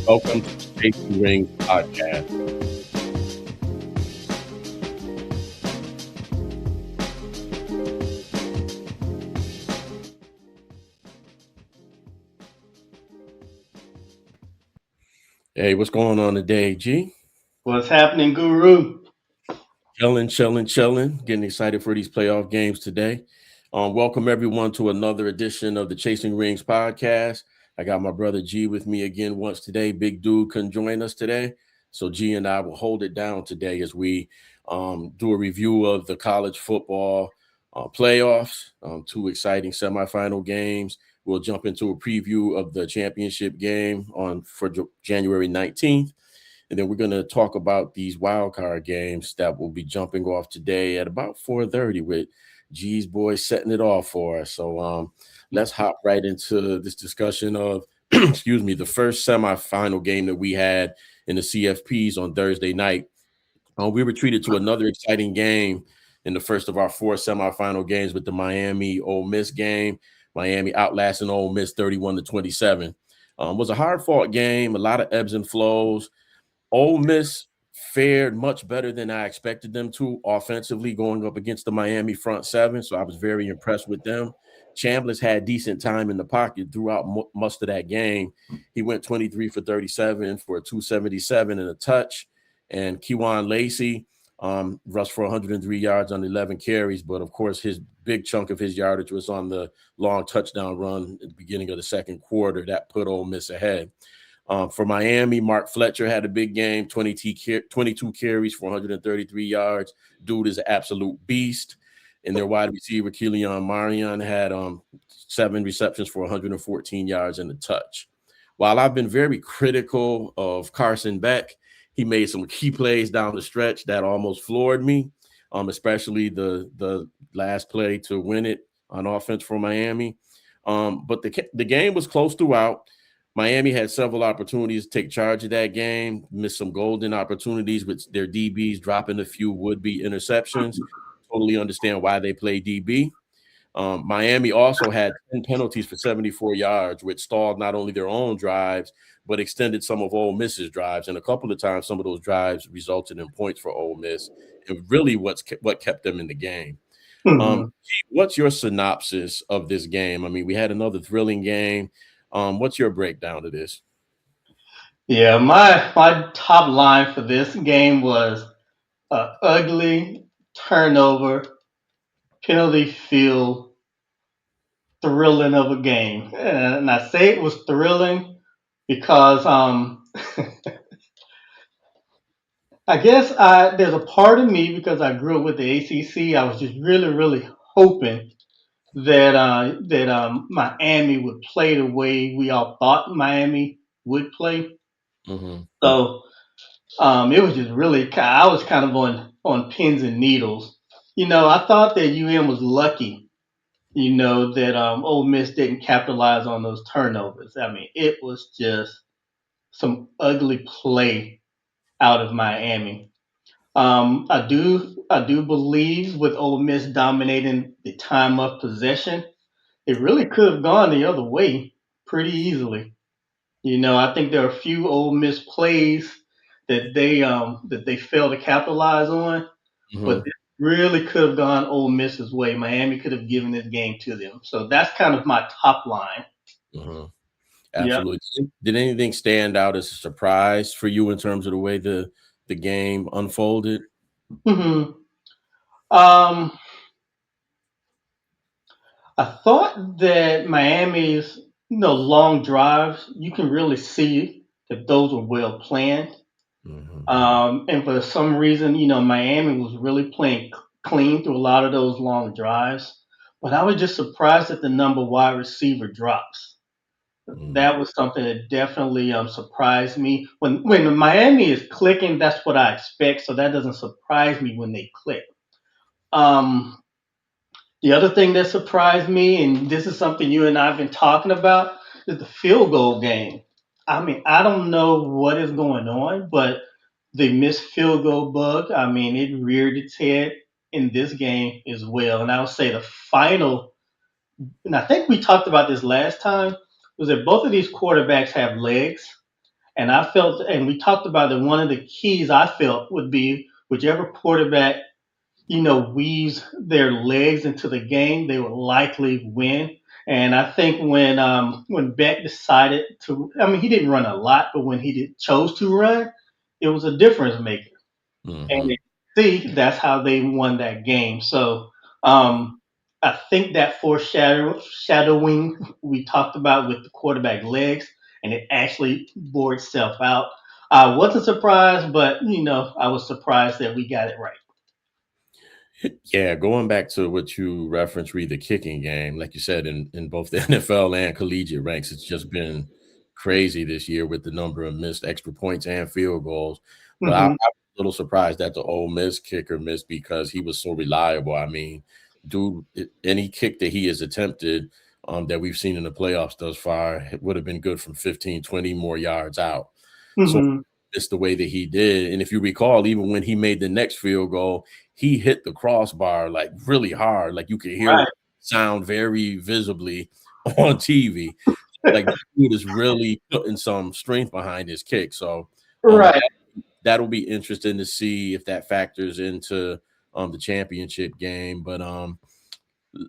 Welcome to the Chasing Rings podcast. Hey, what's going on today, G? What's happening, Guru? Chilling. Getting excited for these playoff games today. Welcome everyone to another edition of the Chasing Rings podcast. I got my brother G with me again once today. Big dude couldn't join us today, so G and I will hold it down today as we do a review of the college football playoffs. Two exciting semifinal games. We'll jump into a preview of the championship game for January 19th. And then we're going to talk about these wildcard games that will be jumping off today at about 4:30 with G's boys setting it off for us. So let's hop right into this discussion of, excuse me, the first semifinal game that we had in the CFPs on Thursday night. We were treated to another exciting game in the first of our four semifinal games with the Miami Ole Miss game. Miami outlasting Ole Miss 31-27. Was a hard fought game, a lot of ebbs and flows. Ole Miss fared much better than I expected them to offensively going up against the Miami front seven, so I was very impressed with them. Chambliss had decent time in the pocket throughout most of that game. He went 23 for 37 for a 277 and a touch. And Kewan Lacey rushed for 103 yards on 11 carries, but of course his big chunk of his yardage was on the long touchdown run at the beginning of the second quarter that put Ole Miss ahead. For Miami, Mark Fletcher had a big game, 22 carries for 133 yards. Dude is an absolute beast. And their wide receiver, Keelan Marion, had 7 receptions for 114 yards and a touch. While I've been very critical of Carson Beck, he made some key plays down the stretch that almost floored me, especially the last play to win it on offense for Miami. But the game was close throughout. Miami had several opportunities to take charge of that game, missed some golden opportunities with their DBs dropping a few would-be interceptions. Totally understand why they play DB. Miami also had 10 penalties for 74 yards, which stalled not only their own drives, but extended some of Ole Miss's drives. And a couple of times, some of those drives resulted in points for Ole Miss, and really what kept them in the game. Mhm. What's your synopsis of this game? I mean, we had another thrilling game. What's your breakdown of this? Yeah, my top line for this game was ugly turnover, penalty field, thrilling of a game. And I say it was thrilling because I guess there's a part of me because I grew up with the ACC. I was just really hoping that Miami would play the way we all thought Miami would play. Mhm. So it was just really, I was kind of on pins and needles. I thought that UM was lucky, that Ole Miss didn't capitalize on those turnovers. I mean, it was just some ugly play out of Miami. I do believe with Ole Miss dominating the time of possession, it really could have gone the other way pretty easily. I think there are a few Ole Miss plays that they failed to capitalize on, but Mhm. this really could have gone Ole Miss's way. Miami could have given this game to them. So that's kind of my top line. Mhm. Yeah. Absolutely. Did anything stand out as a surprise for you in terms of the way the game unfolded? hmm Um, I thought that Miami's long drives, you can really see that those were well planned. Mhm. And for some reason, Miami was really playing clean through a lot of those long drives. But I was just surprised at the number of wide receiver drops. Mhm. That was something that definitely surprised me. When Miami is clicking, that's what I expect. So that doesn't surprise me when they click. Um, the other thing that surprised me, and this is something you and I have been talking about, is the field goal game. I mean, I don't know what is going on, but the missed field goal bug, I mean, it reared its head in this game as well. And I would say the final, and I think we talked about this last time, was that both of these quarterbacks have legs. And I felt, and we talked about that one of the keys I felt would be whichever quarterback, weaves their legs into the game, they will likely win. And I think when Beck decided to, I mean, he didn't run a lot, but when he chose to run, it was a difference maker. And Hmm. see, that's how they won that game. So um, I think that foreshadowing we talked about with the quarterback legs, and it actually bore itself out. I wasn't surprised, but I was surprised that we got it right. Yeah, going back to what you referenced, read the kicking game, like you said, in both the NFL and collegiate ranks, it's just been crazy this year with the number of missed extra points and field goals. But I'm Hmm. a little surprised that the Ole Miss kicker missed because he was so reliable. I mean, dude, any kick that he has attempted that we've seen in the playoffs thus far it would have been good from 15, 20 more yards out. So Hmm. it's the way that he did. And if you recall, even when he made the next field goal, he hit the crossbar like really hard. Like you could hear Right. it sound very visibly on TV. Like the dude is really putting some strength behind his kick. So Right. that'll be interesting to see if that factors into the championship game. But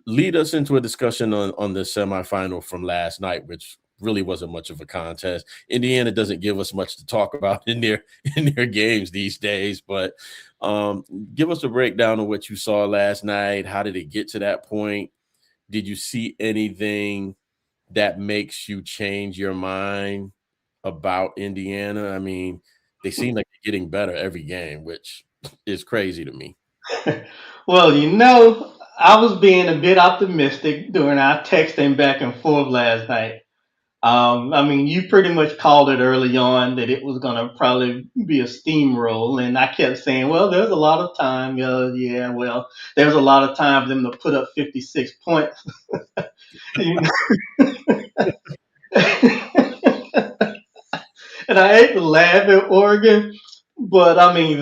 lead us into a discussion on the semifinal from last night, which really wasn't much of a contest. Indiana doesn't give us much to talk about in their in their games these days, but um, give us a breakdown of what you saw last night. How did it get to that point? Did you see anything that makes you change your mind about Indiana? I mean, they seem like they're getting better every game, which is crazy to me. Well, I was being a bit optimistic during our texting back and forth last night. I mean, you pretty much called it early on that it was going to probably be a steamroll, and I kept saying, "Well, there's a lot of time. Yeah, well, there's a lot of time for them to put up 56 points." You and I hate to laugh at Oregon, but I mean,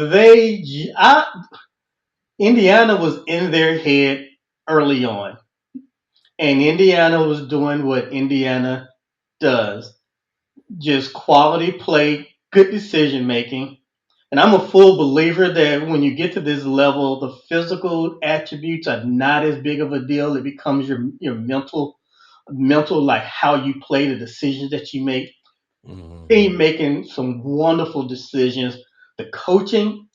Indiana was in their head early on, and Indiana was doing what Indiana does, just quality play, good decision making. And I'm a full believer that when you get to this level, the physical attributes are not as big of a deal. It becomes your mental, like how you play, the decisions that you make. Mhm. Team making some wonderful decisions. The coaching,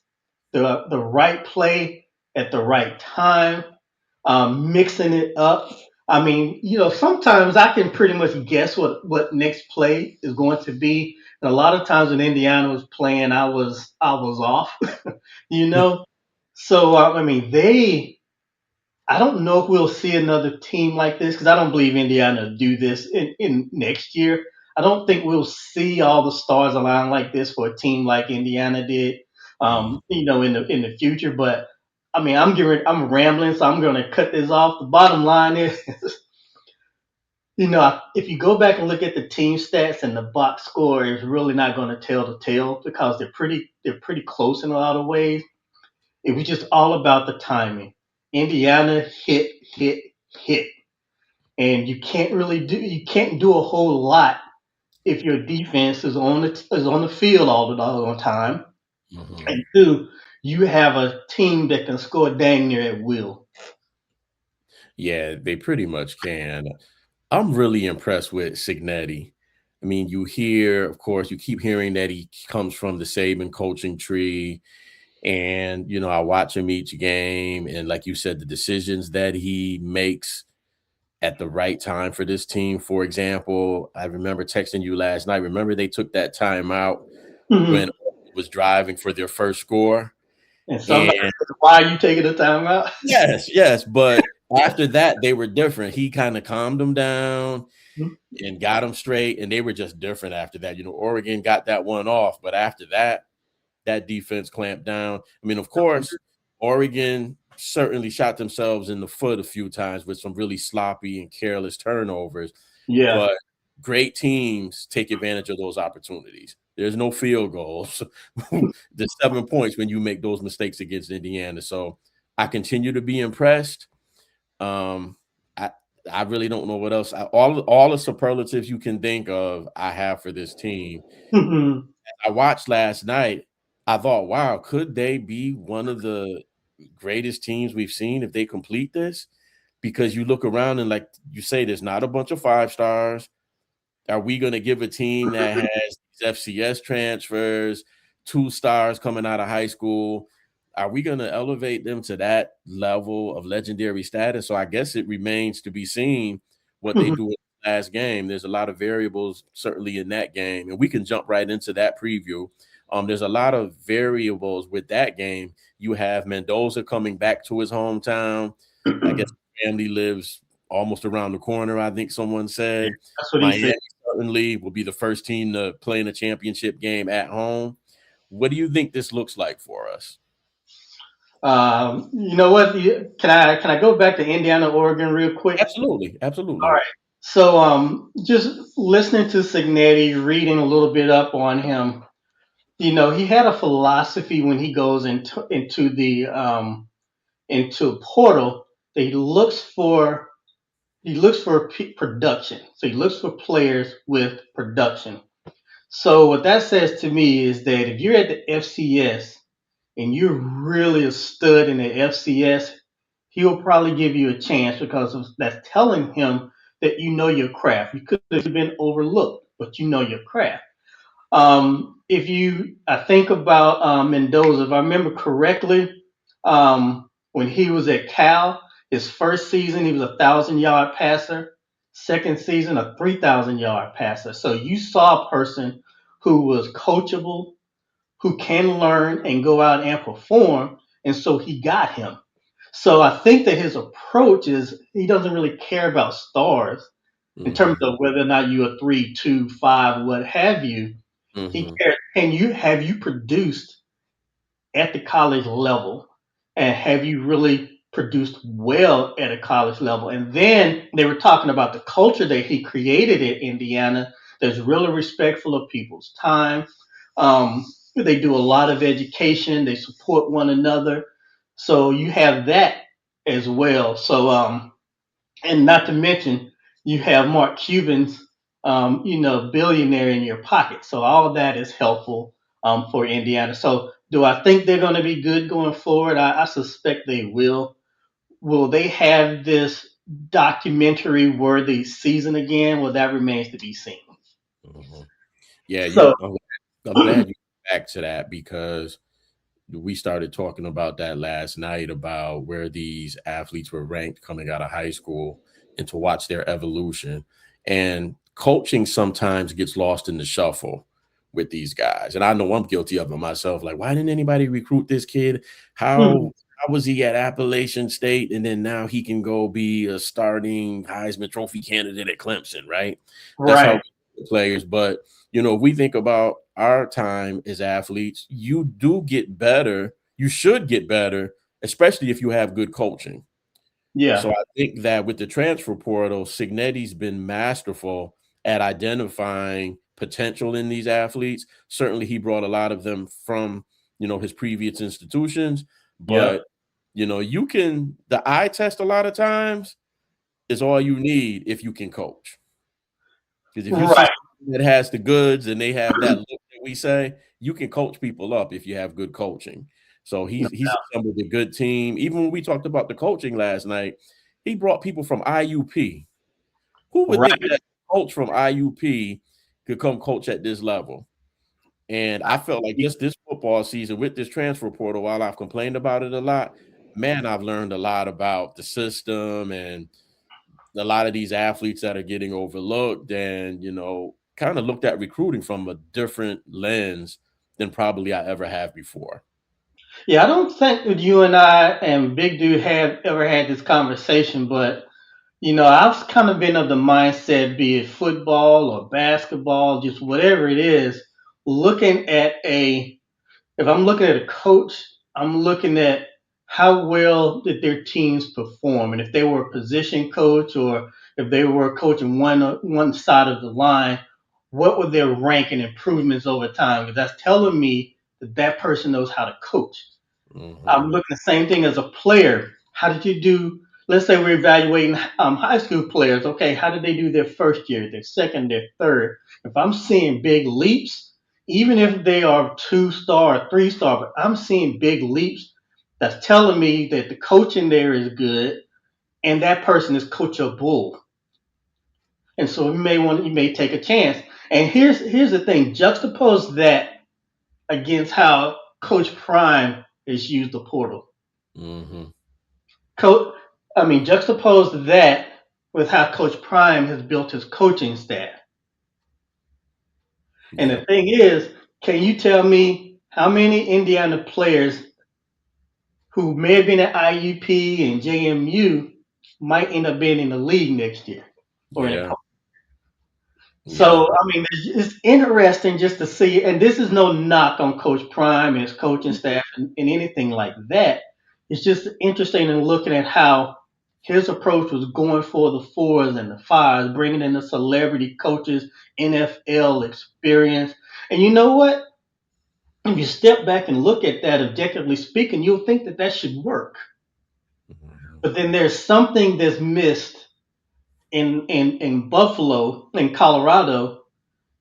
the right play at the right time, mixing it up. I mean, sometimes I can pretty much guess what next play is going to be. And a lot of times when Indiana was playing, I was off. you know. So I mean, I don't know if we'll see another team like this because I don't believe Indiana will do this in next year. I don't think we'll see all the stars align like this for a team like Indiana did, Mhm. in the future. But I mean, I'm rambling, so I'm gonna cut this off. The bottom line is, if you go back and look at the team stats and the box score, is really not going to tell the tale because they're pretty close in a lot of ways. It was just all about the timing. Indiana hit, hit, and you can't do a whole lot if your defense is on the field all the doggone time. Mhm. And two, you have a team that can score dang near at will. Yeah, they pretty much can. I'm really impressed with Signetti. I mean, you hear, of course, you keep hearing that he comes from the Saban coaching tree. And, I watch him each game. And like you said, the decisions that he makes at the right time for this team. For example, I remember texting you last night. Remember they took that time out when Mhm. it was driving for their first score. And somebody And said, "Why are you taking the time out?" yes, yes. But after that, they were different. He kind of calmed them down and got them straight, and they were just different after that. Oregon got that one off, but after that, that defense clamped down. I mean, of course, Oregon certainly shot themselves in the foot a few times with some really sloppy and careless turnovers, Yeah. but great teams take advantage of those opportunities. There's no field goals. There's 7 points when you make those mistakes against Indiana. So I continue to be impressed. Um, I I really don't know what else. All the superlatives you can think of, I have for this team. Mhm. I watched last night. I thought, wow, could they be one of the greatest teams we've seen if they complete this? Because you look around and, like you say, there's not a bunch of 5 stars. Are we going to give a team that has these FCS transfers, 2 stars coming out of high school? Are we going to elevate them to that level of legendary status? So I guess it remains to be seen what they Mhm. do in the last game. There's a lot of variables certainly in that game, and we can jump right into that preview. There's a lot of variables with that game. You have Mendoza coming back to his hometown. I guess family lives almost around the corner, I think someone said. That's what he Miami said. certainly will be the first team to play in a championship game at home. What do you think this looks like for us? You know what? Can I go back to Indiana, Oregon, real quick? Absolutely, All absolutely. right. So, just listening to Signetti, reading a little bit up on him, he had a philosophy when he goes into portal that he looks for production. So he looks for players with production. So what that says to me is that if you're at the FCS and you're really a stud in the FCS, he'll probably give you a chance because that's telling him that you know your craft. You could have been overlooked, but you know your craft. I think about Mendoza, if I remember correctly, when he was at Cal, his first season he was 1,000 yard passer. Second season, a 3,000 yard passer. So you saw a person who was coachable, who can learn and go out and perform, and so he got him. So I think that his approach is he doesn't really care about stars in terms Mhm, of whether or not you're a 3, 2, 5, what have you. He mhm, cares. Have you produced at the college level, and have you really produced well at a college level? And then they were talking about the culture that he created at Indiana. That's really respectful of people's time. Um, they do a lot of education. They support one another. So you have that as well. So and not to mention you have Mark Cuban's billionaire in your pocket. So all of that is helpful for Indiana. So do I think they're going to be good going forward? I suspect they will. Will they have this documentary worthy season again? Well, that remains to be seen. mhm. Yeah, So I'm glad you went back to that because we started talking about that last night about where these athletes were ranked coming out of high school and to watch their evolution. And coaching sometimes gets lost in the shuffle with these guys. And I know I'm guilty of it myself. Like, why didn't anybody recruit this kid? mhm, How was he at Appalachian State? And then now he can go be a starting Heisman Trophy candidate at Clemson, right? That's how right. we players. But if we think about our time as athletes, you do get better. You should get better, especially if you have good coaching. So Yeah. I think that with the transfer portal, Signetti's been masterful at identifying potential in these athletes. Certainly, he brought a lot of them from his previous institutions, Yep. but the eye test a lot of times is all you need if you can coach. Because if you see Right. someone that has the goods and they have that look that we say, you can coach people up if you have good coaching. So he's assembled a good team. Even when we talked about the coaching last night, he brought people from IUP. Who would think Right. that a coach from IUP could come coach at this level? And I felt like just this football season with this transfer portal, while I've complained about it a lot, man, I've learned a lot about the system and a lot of these athletes that are getting overlooked and, kind of looked at recruiting from a different lens than probably I ever have before. Yeah, I don't think that you and I and Big Dude have ever had this conversation, but I've kind of been of the mindset, be it football or basketball, just whatever it is, looking at a if I'm looking at a coach, I'm looking at how well did their teams perform, and if they were a position coach or if they were coaching one side of the line, what were their rank and improvements over time? Because that's telling me that that person knows how to coach. Mhm, I'm looking at the same thing as a player. How did you do? let's say we're evaluating high school players. Okay, how did they do their first year, their second, their third? If I'm seeing big leaps, even if they are 2 star, 3 star, but I'm seeing big leaps, that's telling me that the coaching there is good, and that person is coachable. And so you may take a chance. And here's the thing: juxtapose that against how Coach Prime has used the portal. Mm-hmm. Co- juxtapose that with how Coach Prime has built his coaching staff. And the Yep. thing is, can you tell me how many Indiana players who may have been at IUP and JMU might end up being in the league next year or in a Yeah. coach? Yeah. So, it's interesting just to see, and this is no knock on Coach Prime and his coaching staff and anything like that. It's just interesting in looking at how his approach was going for the fours and the fives, bringing in the celebrity coaches, NFL experience. And you know what? If you step back and look at that objectively speaking, you'll think that that should work. Mhm. But then there's something that's missed in Buffalo, in Colorado,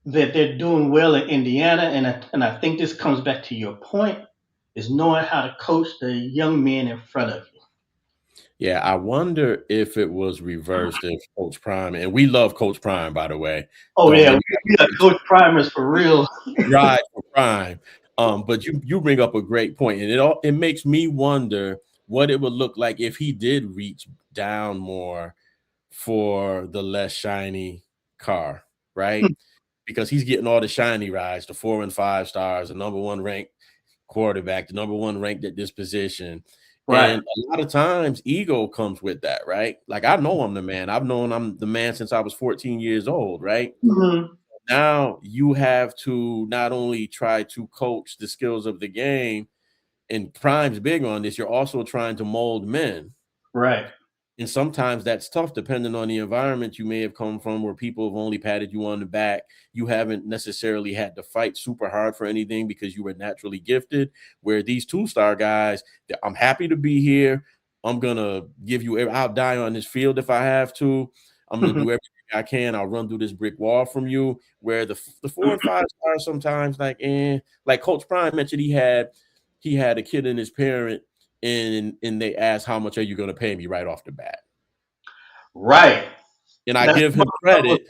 that they're doing well in Indiana, and I think this comes back to your point, is knowing how to coach the young men in front of you. Yeah, I wonder if it was reversed if Coach Prime, and we love Coach Prime, by the way. Oh Don't yeah, let me we are coach primers for real. ride for Prime. But you bring up a great point, and it makes me wonder what it would look like if he did reach down more for the less shiny car, right? Because he's getting all the shiny rides, the 4 and 5 stars, the number one ranked quarterback, the number one ranked at this position. Right. And a lot of times ego comes with that, right? Like I know I'm the man. I've known I'm the man since I was 14 years old, right? Hmm. Now you have to not only try to coach the skills of the game, and Prime's big on this, you're also trying to mold men. Right. And sometimes that's tough depending on the environment you may have come from where people have only patted you on the back. You haven't necessarily had to fight super hard for anything because you were naturally gifted. Where these 2 star guys, I'm happy to be here. I'm going to give you, I'll die on this field if I have to. I'm going to do everything I can. I'll run through this brick wall from you. Where the 4 and 5 stars sometimes like Coach Prime mentioned, he had a kid and his parent and they asked, how much are you going to pay me right off the bat? Right. And I That's give him credit.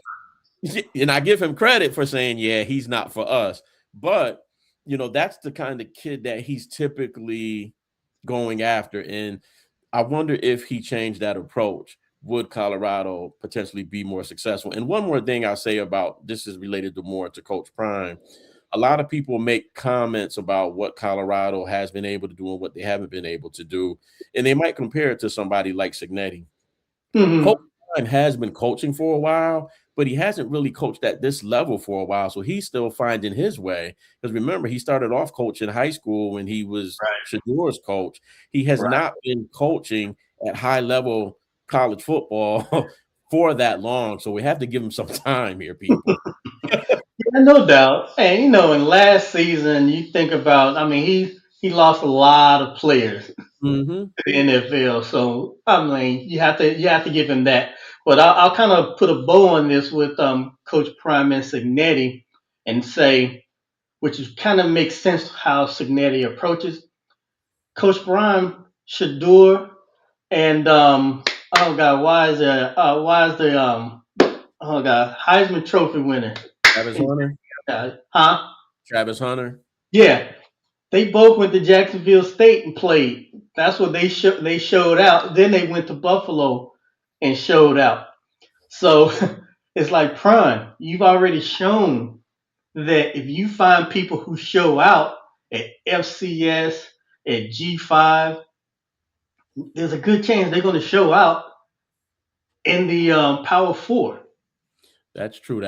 And I give him credit for saying, yeah, he's not for us. But, that's the kind of kid that he's typically going after. And I wonder if he changed that approach, would Colorado potentially be more successful? And one more thing I'll say about this is related to more to Coach Prime. A lot of people make comments about what Colorado has been able to do and what they haven't been able to do. And they might compare it to somebody like Signetti. Coach hmm Prime has been coaching for a while, but he hasn't really coached at this level for a while. So he's still finding his way. Because remember, he started off coaching high school when he was Right. Shador's coach. He has Right. not been coaching at high level college football for that long. So we have to give him some time here, people. Yeah, no doubt. And in last season, you think about, he lost a lot of players to Hmm. the NFL. So you have to give him that. But I'll kind of put a bow on this with Coach Prime and Signetti and say, which is kind of makes sense how Signetti approaches Coach Prime, Shador, and oh god, oh god, Heisman Trophy winner, Travis Hunter. huh? Travis Hunter. Yeah, they both went to Jacksonville State and played. That's what they showed out. Then they went to Buffalo and showed out. So it's like Prime, you've already shown that if you find people who show out at FCS, at G5, there's a good chance they're going to show out in the Power Four. That's true.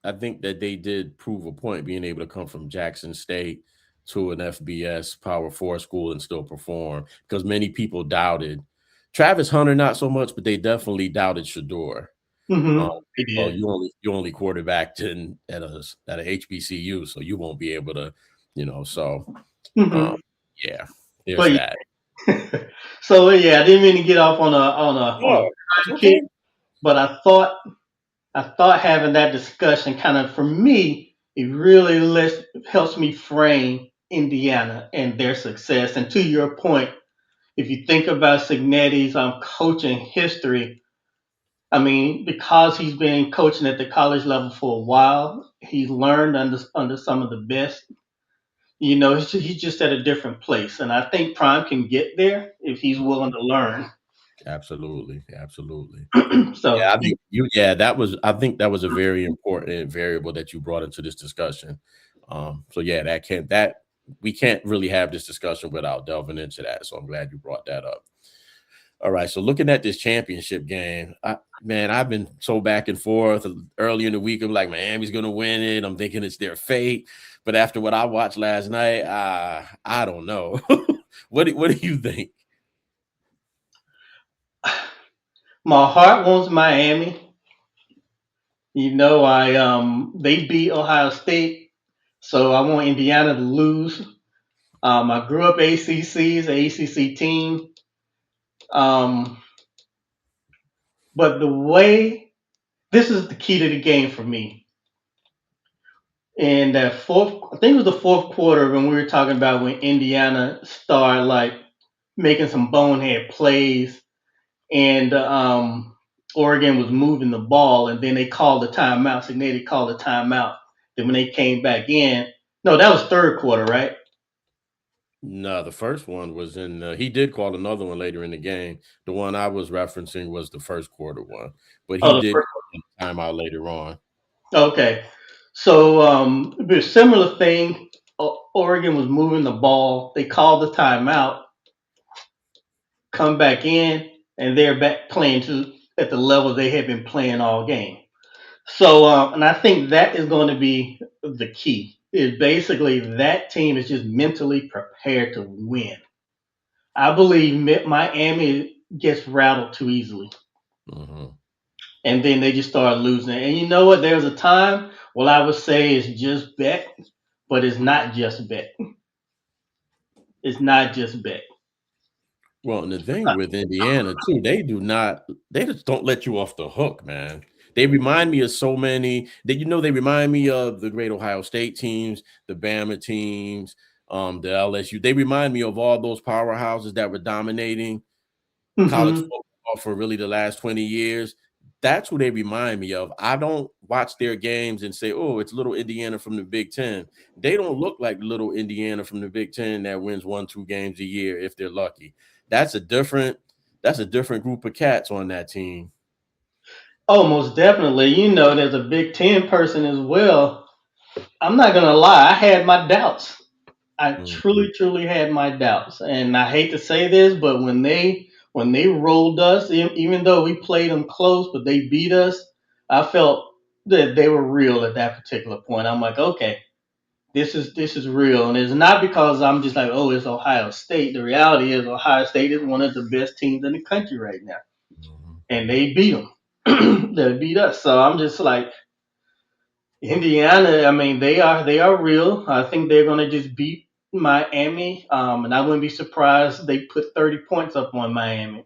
I think that they did prove a point being able to come from Jackson State to an FBS Power Four school and still perform because many people doubted Travis Hunter, not so much, but they definitely doubted Shador. Um, They oh, did. you only quarterbacked at a HBCU, so you won't be able to, so hmm um, yeah, there's But that. So yeah, I didn't mean to get off on a Yeah, that's kick, okay. but I thought having that discussion kind of for me, it really helps me frame Indiana and their success. And to your point, if you think about Signetti's coaching history, I mean, because he's been coaching at the college level for a while, he's learned under some of the best. He's just at a different place, and I think Prime can get there if he's willing to learn. Absolutely, absolutely. So Yeah, I think you. Yeah, that was. I think that was a very important variable that you brought into this discussion. So yeah, that we can't really have this discussion without delving into that. So I'm glad you brought that up. All right. So looking at this championship game, man, I've been so back and forth. Early in the week, I'm like, Miami's going to win it. I'm thinking it's their fate. But after what I watched last night, I don't know. What do you think? my heart wants Miami. They beat Ohio State, so I want Indiana to lose. I grew up ACCs, ACC team. Um, but the way this is the key to the game for me. And that fourth, I think it was the fourth quarter when we were talking about when Indiana started like making some bonehead plays, and Oregon was moving the ball, and then they called the timeout. Signetti called the timeout. Then when they came back in, no, that was third quarter, right? No, the first one was in. He did call another one later in the game. The one I was referencing was the first quarter one, but he Oh, the did first. call a timeout later on. Okay, so a similar thing. Oregon was moving the ball. They called the timeout, come back in, and they're back playing to at the level they had been playing all game. So, and I think that is going to be the key. Is basically that team is just mentally prepared to win. I believe Miami gets rattled too easily, Hmm. and then they just start losing. And you know what? There was a time, well, I would say it's just bet, but it's not just bet. It's not just bet. Well, and the thing with Indiana too, they just don't let you off the hook, man. They remind me of so many that they remind me of the great Ohio State teams, the Bama teams, the LSU. They remind me of all those powerhouses that were dominating college Hmm. football for really the last 20 years. That's who they remind me of. I don't watch their games and say, oh, it's little Indiana from the Big Ten. They don't look like little Indiana from the Big Ten that wins 1, 2 games a year if they're lucky. That's a different that's a different group of cats on that team. Oh, most definitely. There's a Big Ten person as well. I'm not gonna lie, I had my doubts. I Mhm. truly, truly had my doubts, and I hate to say this, but when they rolled us, even though we played them close, but they beat us, I felt that they were real at that particular point. I'm like, okay, this is real, and it's not because I'm just like, oh, it's Ohio State. The reality is, Ohio State is one of the best teams in the country right now, Mhm. and they beat them. They beat us, so I'm just like, Indiana, I mean, they are real. I think they're gonna just beat Miami, and I wouldn't be surprised they put 30 points up on Miami.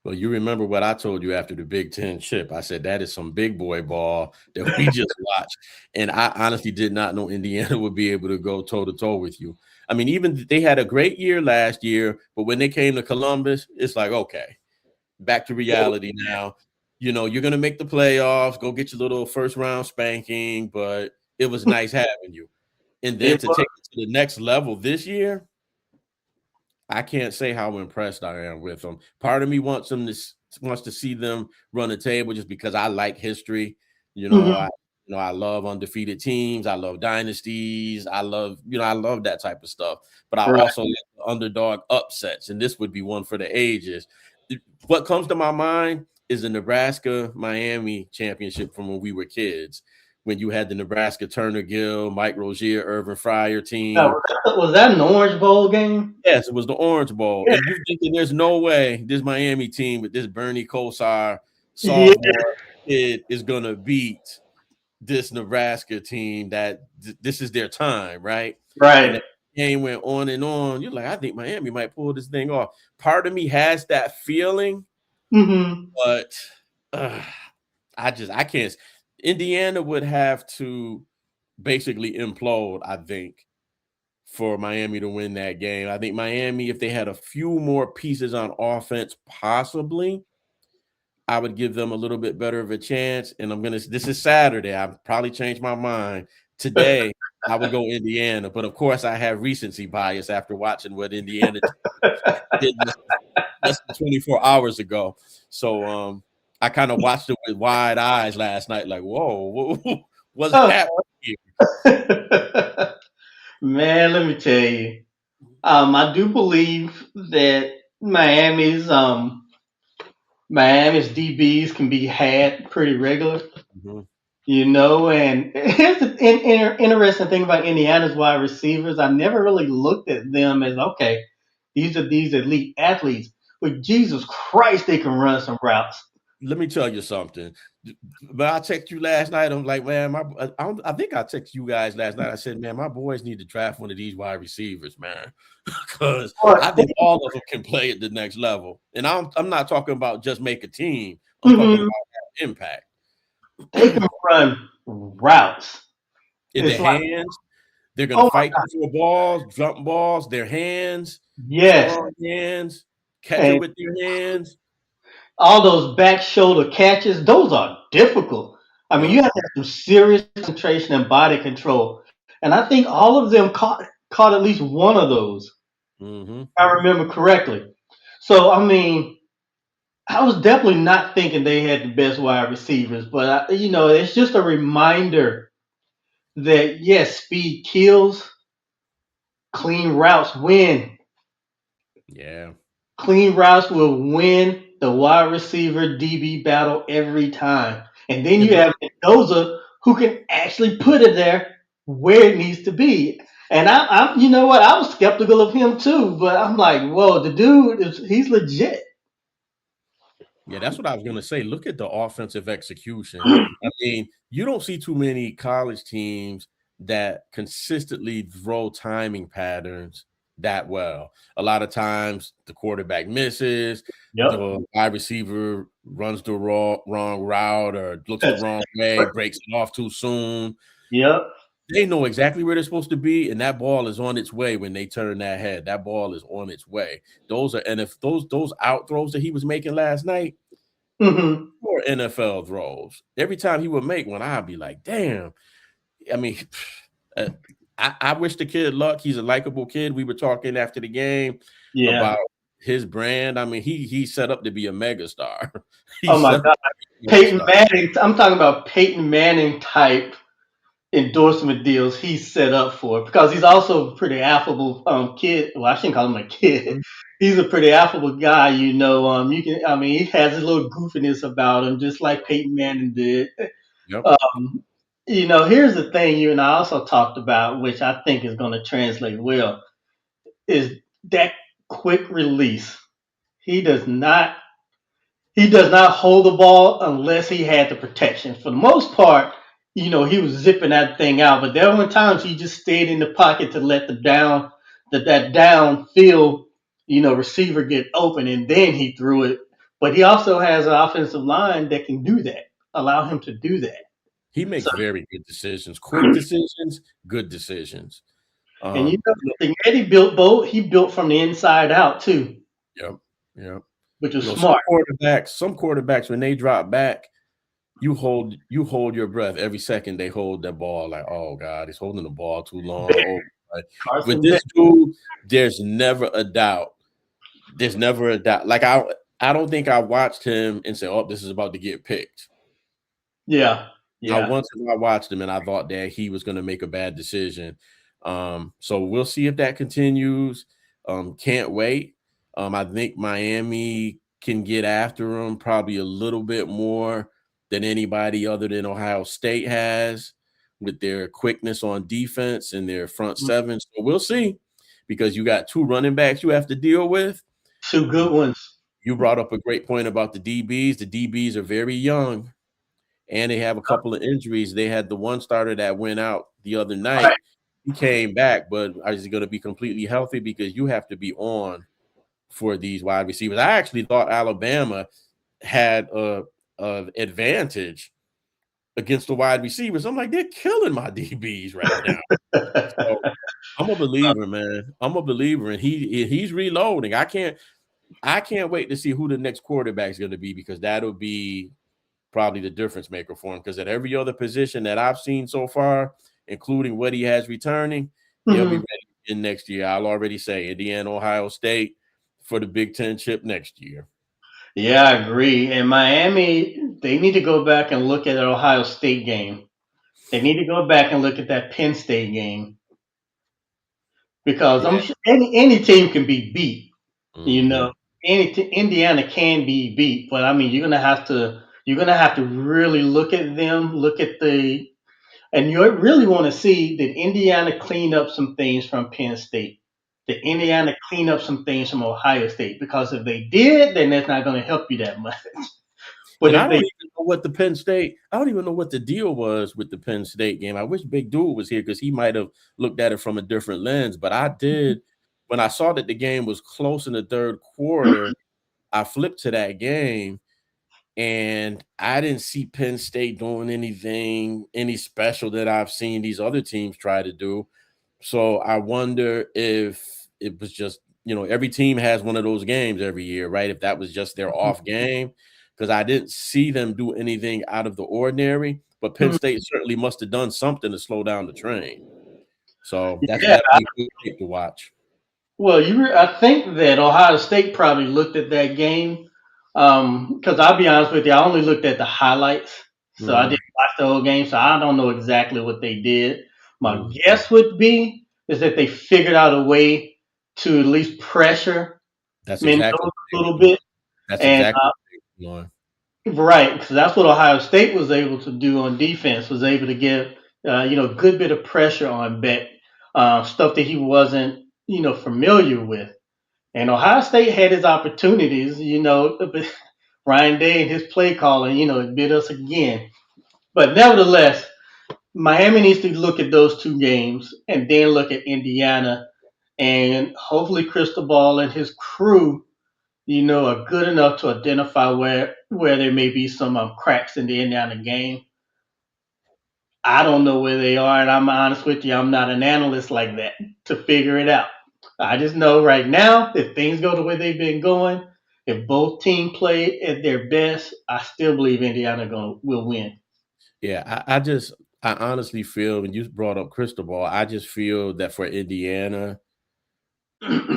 Well, you remember what I told you after the Big Ten chip. I said that is some big boy ball that we just watched. And I honestly did not know Indiana would be able to go toe to toe with you. I mean, even they had a great year last year, but when they came to Columbus, it's like, okay, back to reality now. You're going to make the playoffs, go get your little first round spanking, but it was nice having you. And then It to was. take it to the next level this year, I can't say how impressed I am with them. Part of me wants to see them run a table just because I like history. You know, Mhm. I I love undefeated teams. I love dynasties. I love that type of stuff. But I Right. also like the underdog upsets, and this would be one for the ages. What comes to my mind is the Nebraska Miami championship from when we were kids, when you had the Nebraska Turner Gill, Mike Rozier, Irvin Fryer Now, team. was that an Orange Bowl game? Yes, it was the Orange Bowl, Yeah. and you thinking there's no way this Miami team with this Bernie Kosar Yeah. sophomore kid is gonna beat this Nebraska team that this is their time, right? And Right. game went on and on, you're like, I think Miami might pull this thing off. Part of me has that feeling, but uh, I can't. Indiana would have to basically implode, I think, for Miami to win that game. I think Miami, if they had a few more pieces on offense, possibly, I would give them a little bit better of a chance. And this is Saturday. I probably changed my mind. Today, I would go Indiana. But of course, I have recency bias after watching what Indiana did less than 24 hours ago. So I kind of watched it with wide eyes last night, like, whoa, what's happening here? Man, let me tell you. I do believe that Miami's DBs can be had pretty regular. Mm-hmm. And here's the interesting thing about Indiana's wide receivers. I never really looked at them as, okay, these are these elite athletes. But Jesus Christ, they can run some routes. Let me tell you something. But I texted you last night. I'm like, man, I think I texted you guys last night. I said, man, my boys need to draft one of these wide receivers, man, because I think all of them can play at the next level. And I'm not talking about just make a team. I'm talking about impact. They can run routes. In It's their like, hands, they're gonna oh my fight God, for balls, jump balls, their hands, yes. strong hands, catch it And with their hands. all those back shoulder catches, those are difficult. I mean, Yep. you have to have some serious concentration and body control. And I think all of them caught at least one of those, Mm-hmm. if I remember correctly. So, I mean, I was definitely not thinking they had the best wide receivers, but it's just a reminder that yes, speed kills, clean routes win. Yeah. Clean routes will win the wide receiver DB battle every time. And then And you have Mendoza who can actually put it there where it needs to be. And I'm you know what? I was skeptical of him too, but I'm like, whoa, the dude he's legit. yeah, that's what I was going to say. Look at the offensive execution. I mean, you don't see too many college teams that consistently throw timing patterns that well. A lot of times the quarterback misses, Yep. the wide receiver runs the wrong route or looks the wrong way, breaks it off too soon. Yep. They know exactly where they're supposed to be, and that ball is on its way when they turn that head. That ball is on its way. Those are and if those out throws that he was making last night, Hmm. or NFL throws. Every time he would make one, I'd be like, damn. I mean, uh, I wish the kid luck. He's a likable kid. We were talking after the game Yeah. about his brand. I mean, he's set up to be a megastar. Oh He's my set up God. to be a Peyton megastar. Manning. I'm talking about Peyton Manning type endorsement deals he's set up for because he's also a pretty affable kid. Well, I shouldn't call him a kid. Mhm. He's a pretty affable guy. I mean, he has a little goofiness about him, just like Peyton Manning did. Yep. Um, here's the thing you and I also talked about, which I think is going to translate well, is that quick release. He does not he does not hold the ball unless he had the protection. For the most part, he was zipping that thing out. But there were times he just stayed in the pocket to let that downfield, receiver get open, and then he threw it. But he also has an offensive line that can do that, allow him to do that. He makes So, very good decisions, quick decisions, good decisions. and Look, the Eddie built both. He built from the inside out too, yep, yep. which was Some smart. quarterbacks, when they drop back, you hold your breath every second they hold that ball. Like, oh God, he's holding the ball too long. Oh, right. With Carson Beck. this dude, there's never a doubt. There's never a doubt. Like I don't think I watched him and said, "Oh, this is about to get picked." Yeah, Not yeah. once have I watched him and I thought that he was going to make a bad decision. So we'll see if that continues. Can't wait. I think Miami can get after him probably a little bit more than anybody other than Ohio State has with their quickness on defense and their front seven. So we'll see because you got two running backs you have to deal with. Two good ones. You brought up a great point about the DBs. The DBs are very young and they have a couple of injuries. They had the one starter that went out the other Right. night. he came back, but is he going to be completely healthy? Because you have to be on for these wide receivers. I actually thought Alabama had a advantage against the wide receivers. I'm like, they're killing my DBs right now. So I'm a believer, man. I'm a believer, and he's reloading. I can't wait to see who the next quarterback is going to be, because that'll be probably the difference maker for him. Because at every other position that I've seen so far, including what he has returning, they'll be Mhm. ready in next year. I'll already say Indiana, Ohio State for the Big Ten chip next year. Yeah, I agree. And Miami, they need to go back and look at that Ohio State game. They need to go back and look at that Penn State game because I'm Yeah. sure any team can be beat. You Hmm. know, Indiana can be beat, but I mean, you're gonna have to really look at them, look at the, and you really want to see did Indiana clean up some things from Penn State? Did Indiana clean up some things from Ohio State? Because if they did, then that's not going to help you that much. But And if they, I don't even know what the deal was with the Penn State game. I wish Big Dude was here, because he might have looked at it from a different lens. But I did, when I saw that the game was close in the third quarter, I flipped to that game, and I didn't see Penn State doing any special that I've seen these other teams try to do. So I wonder if it was just, every team has one of those games every year, right? If that was just their off game, because I didn't see them do anything out of the ordinary, but Penn State certainly must have done something to slow down the train. So that's yeah, definitely a good tape to watch. well, I think that Ohio State probably looked at that game because I'll be honest with you, I only looked at the highlights, so I didn't Mhm, watch the whole game, so I don't know exactly what they did. My mhm. guess would be is that they figured out a way to at least pressure That's Mendoza exactly what a they were little doing. bit, That's and exactly what they were doing. right, because that's what Ohio State was able to do on defense, was able to get a good bit of pressure on Beck, stuff that he wasn't familiar with. And Ohio State had his opportunities, but Ryan Day and his play calling, it bit us again. But nevertheless, Miami needs to look at those two games and then look at Indiana. And hopefully Cristobal and his crew, are good enough to identify where there may be some cracks in the Indiana game. I don't know where they are, and I'm honest with you, I'm not an analyst like that to figure it out. I just know right now, if things go the way they've been going, if both teams play at their best, I still believe Indiana will win. Yeah, I honestly feel, when you brought up Cristobal, I just feel that for Indiana,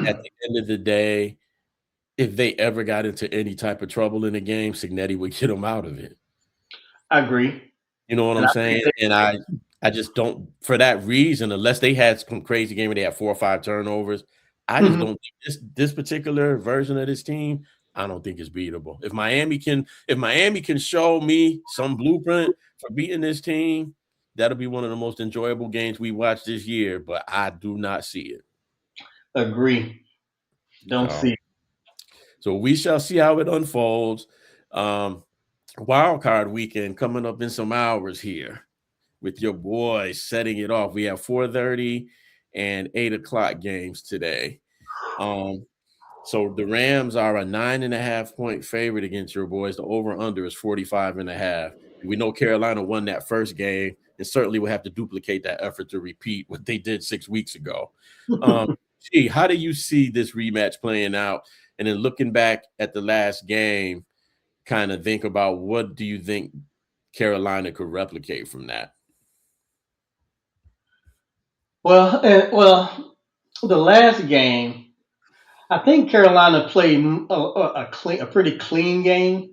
at the end of the day, if they ever got into any type of trouble in the game, Signetti would get them out of it. I agree, You know what and I'm I think saying? And I just don't, for that reason, unless they had some crazy game where they had 4 or 5 turnovers, I just that. don't think this particular version of this team, I don't think is beatable. If Miami can show me some blueprint for beating this team, that'll be one of the most enjoyable games we watch this year, but I do not see it. Agree. Don't So see. so we shall see how it unfolds. Um, Wildcard weekend coming up in some hours here, with your boys setting it off. We have 4:30 and 8 o'clock games today. Um, so the Rams are a 9.5 point favorite against your boys. The over-under is 45.5. We know Carolina won that first game, and certainly will have to duplicate that effort to repeat what they did 6 weeks ago. Um, It. How do you see this rematch playing out? And then looking back at the last game, kind of think about, what do you think Carolina could replicate from that? Well, the last game, I think Carolina played a pretty clean game,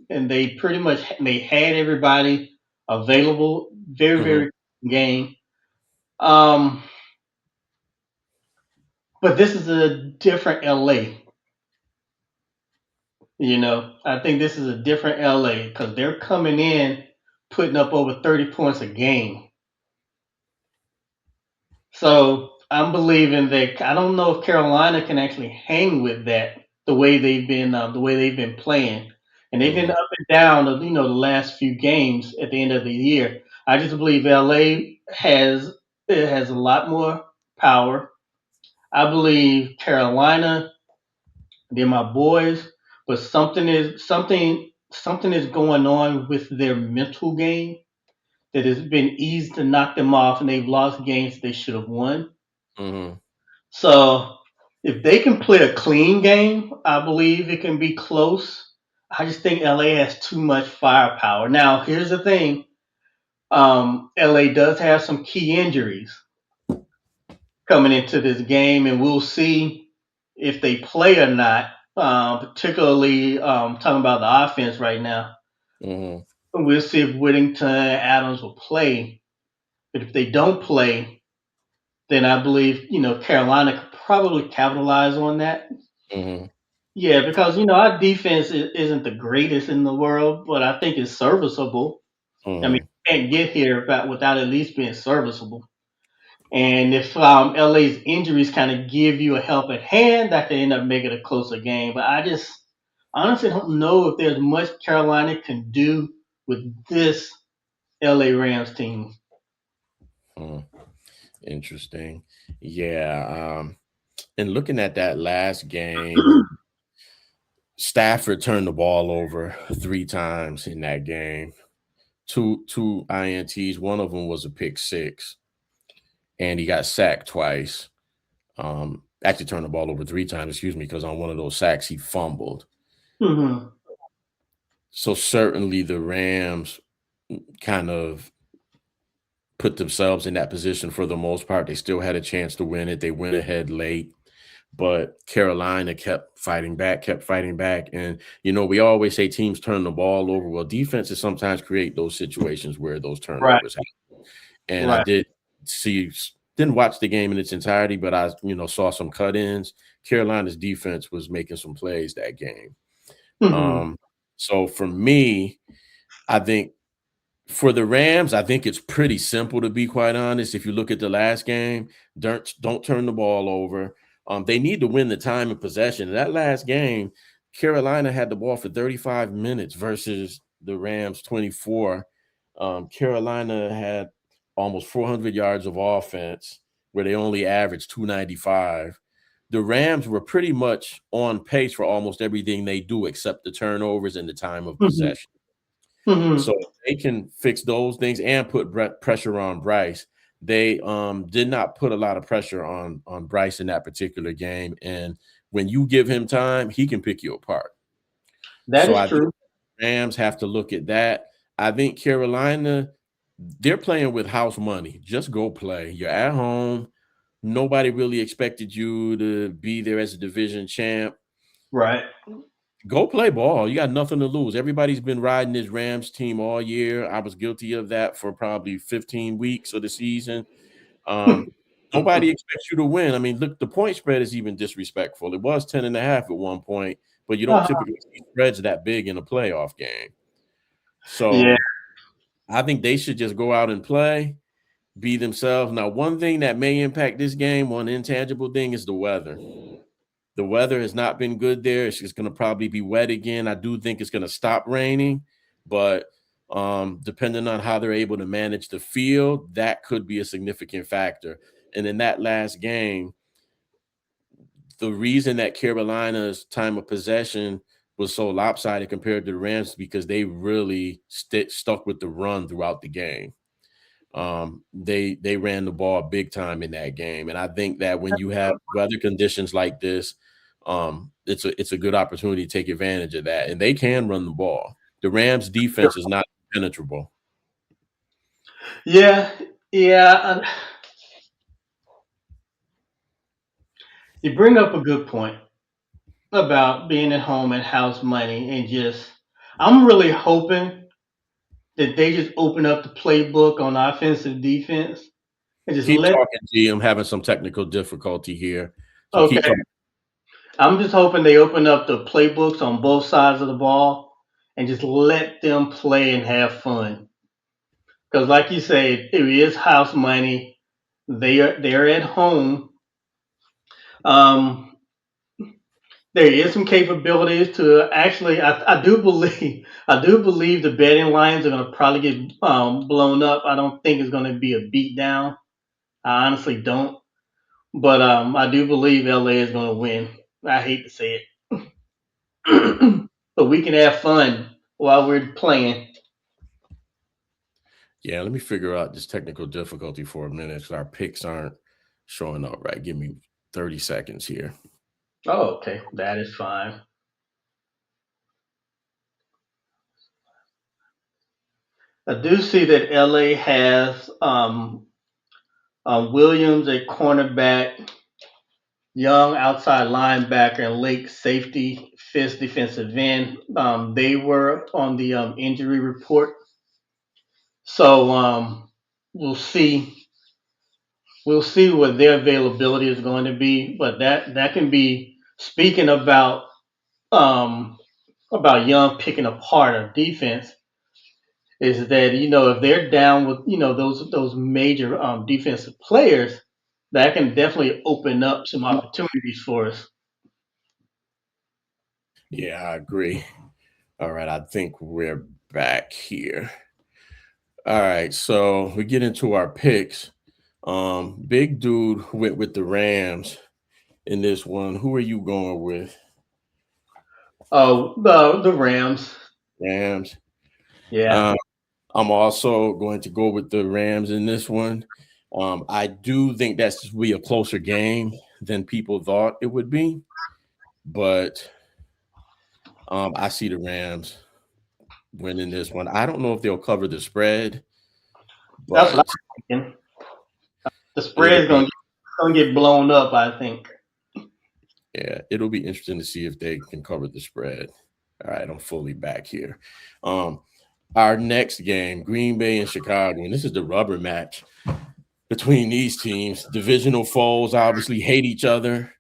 and they pretty much they had everybody available. Very, Mhm. very clean game. Um, but this is a different LA. I think this is a different LA because they're coming in putting up over 30 points a game. So I'm believing that I don't know if Carolina can actually hang with that the way they've been playing, and they've been Mhm. up and down the last few games at the end of the year. I just believe LA it has a lot more power. I believe Carolina, they're my boys, but something is going on with their mental game that has been easy to knock them off, and they've lost games they should have won. Mm-hmm. So if they can play a clean game, I believe it can be close. I just think LA has too much firepower. Now, here's the thing: LA does have some key injuries coming into this game, and we'll see if they play or not. Particularly talking about the offense right now. Mm-hmm. We'll see if Whittington and Adams will play. But if they don't play, then I believe Carolina could probably capitalize on that. Mm-hmm. Yeah, because our defense isn't the greatest in the world, but I think it's serviceable. I mean, Mm-hmm. you can't get here without at least being serviceable. And if LA's injuries kind of give you a helping hand, that could end up making it a closer game. But I just honestly don't know if there's much Carolina can do with this LA Rams team. Mm. Interesting. Yeah. And looking at that last game, Stafford turned the ball over 3 times in that game. Two ints. One of them was a pick six, and he got sacked twice. Actually turned the ball over 3 times. Excuse me, because on one of those sacks he fumbled. Hmm. So certainly the Rams kind of put themselves in that position for the most part. They still had a chance to win it. They went ahead late, but Carolina kept fighting back. And, we always say teams turn the ball over. Well, defenses sometimes create those situations where those Right, turnovers happen. And I right. didn't watch the game in its entirety, but I, saw some cut-ins. Carolina's defense was making some plays that game. Hmm. Um, so for me, I think for the Rams, I think it's pretty simple, to be quite honest. If you look at the last game, don't turn the ball over. They need to win the time and possession. In that last game, Carolina had the ball for 35 minutes versus the Rams 24. Carolina had almost 400 yards of offense where they only averaged 295. The Rams were pretty much on pace for almost everything they do except the turnovers and the time of Hmm. possession. So Hmm. they can fix those things and put pressure on Bryce. They did not put a lot of pressure on Bryce in that particular game, and when you give him time, he can pick you apart. That So is I think true. Rams have to look at that. I think Carolina, they're playing with house money. Just go play. You're at home. Nobody really expected you to be there as a division champ. Right. Go play ball. You got nothing to lose. Everybody's been riding this Rams team all year. I was guilty of that for probably 15 weeks of the season. Um, Nobody expects you to win. I mean, look, the point spread is even disrespectful. It was 10.5 at one point, but you don't Uh-huh. typically see spreads that big in a playoff game. Yeah. So I think they should just go out and play, be themselves. Now, one thing that may impact this game, one intangible thing, is the weather. The weather has not been good there. It's just going to probably be wet again. I do think it's going to stop raining, but depending on how they're able to manage the field, that could be a significant factor. And in that last game, the reason that Carolina's time of possession was so lopsided compared to the Rams is because they really stuck with the run throughout the game. They ran the ball big time in that game, and I think that when you have weather conditions like this, it's a good opportunity to take advantage of that, and they can run the ball. The Rams' defense is not penetrable. Yeah. Yeah. You bring up a good point about being at home and house money, and just I'm really hoping that they just open up the playbook on offensive defense and just Keep let. talking, G. I'm having some technical difficulty here, so keep Okay, talking. I'm just hoping they open up the playbooks on both sides of the ball and just let them play and have fun. Because, like you say, it is house money. They're at home. Um, there is some capabilities to actually. I do believe the betting lines are going to probably get blown up. I don't think it's going to be a beatdown. I honestly don't. But I do believe LA is going to win. I hate to say it, but we can have fun while we're playing. Yeah, let me figure out this technical difficulty for a minute because our picks aren't showing up right. Give me 30 seconds here. Oh, okay, that is fine. I do see that LA has Williams at cornerback, Young outside linebacker, and Lake safety, Fifth defensive end. They were on the injury report, so we'll see. We'll see what their availability is going to be. But that can be speaking um, about Young picking apart our defense. Is that if they're down with those major defensive players, that can definitely open up some opportunities for us. Yeah, I agree. All right, I think we're back here. All right, so we get into our picks. Big dude went with the Rams in this one. Who are you going with? Oh, the Rams. Rams. Yeah. Um, I'm also going to go with the Rams in this one. I do think that's be a closer game than people thought it would be, but I see the Rams winning this one. I don't know if they'll cover the spread, That's what but I'm thinking. The it'll spread's be gonna get blown up, I think. yeah, it'll be interesting to see if they can cover the spread. All right, I'm fully back here. Um, our next game, Green Bay and Chicago, and this is the rubber match between these teams. Divisional foes obviously hate each other.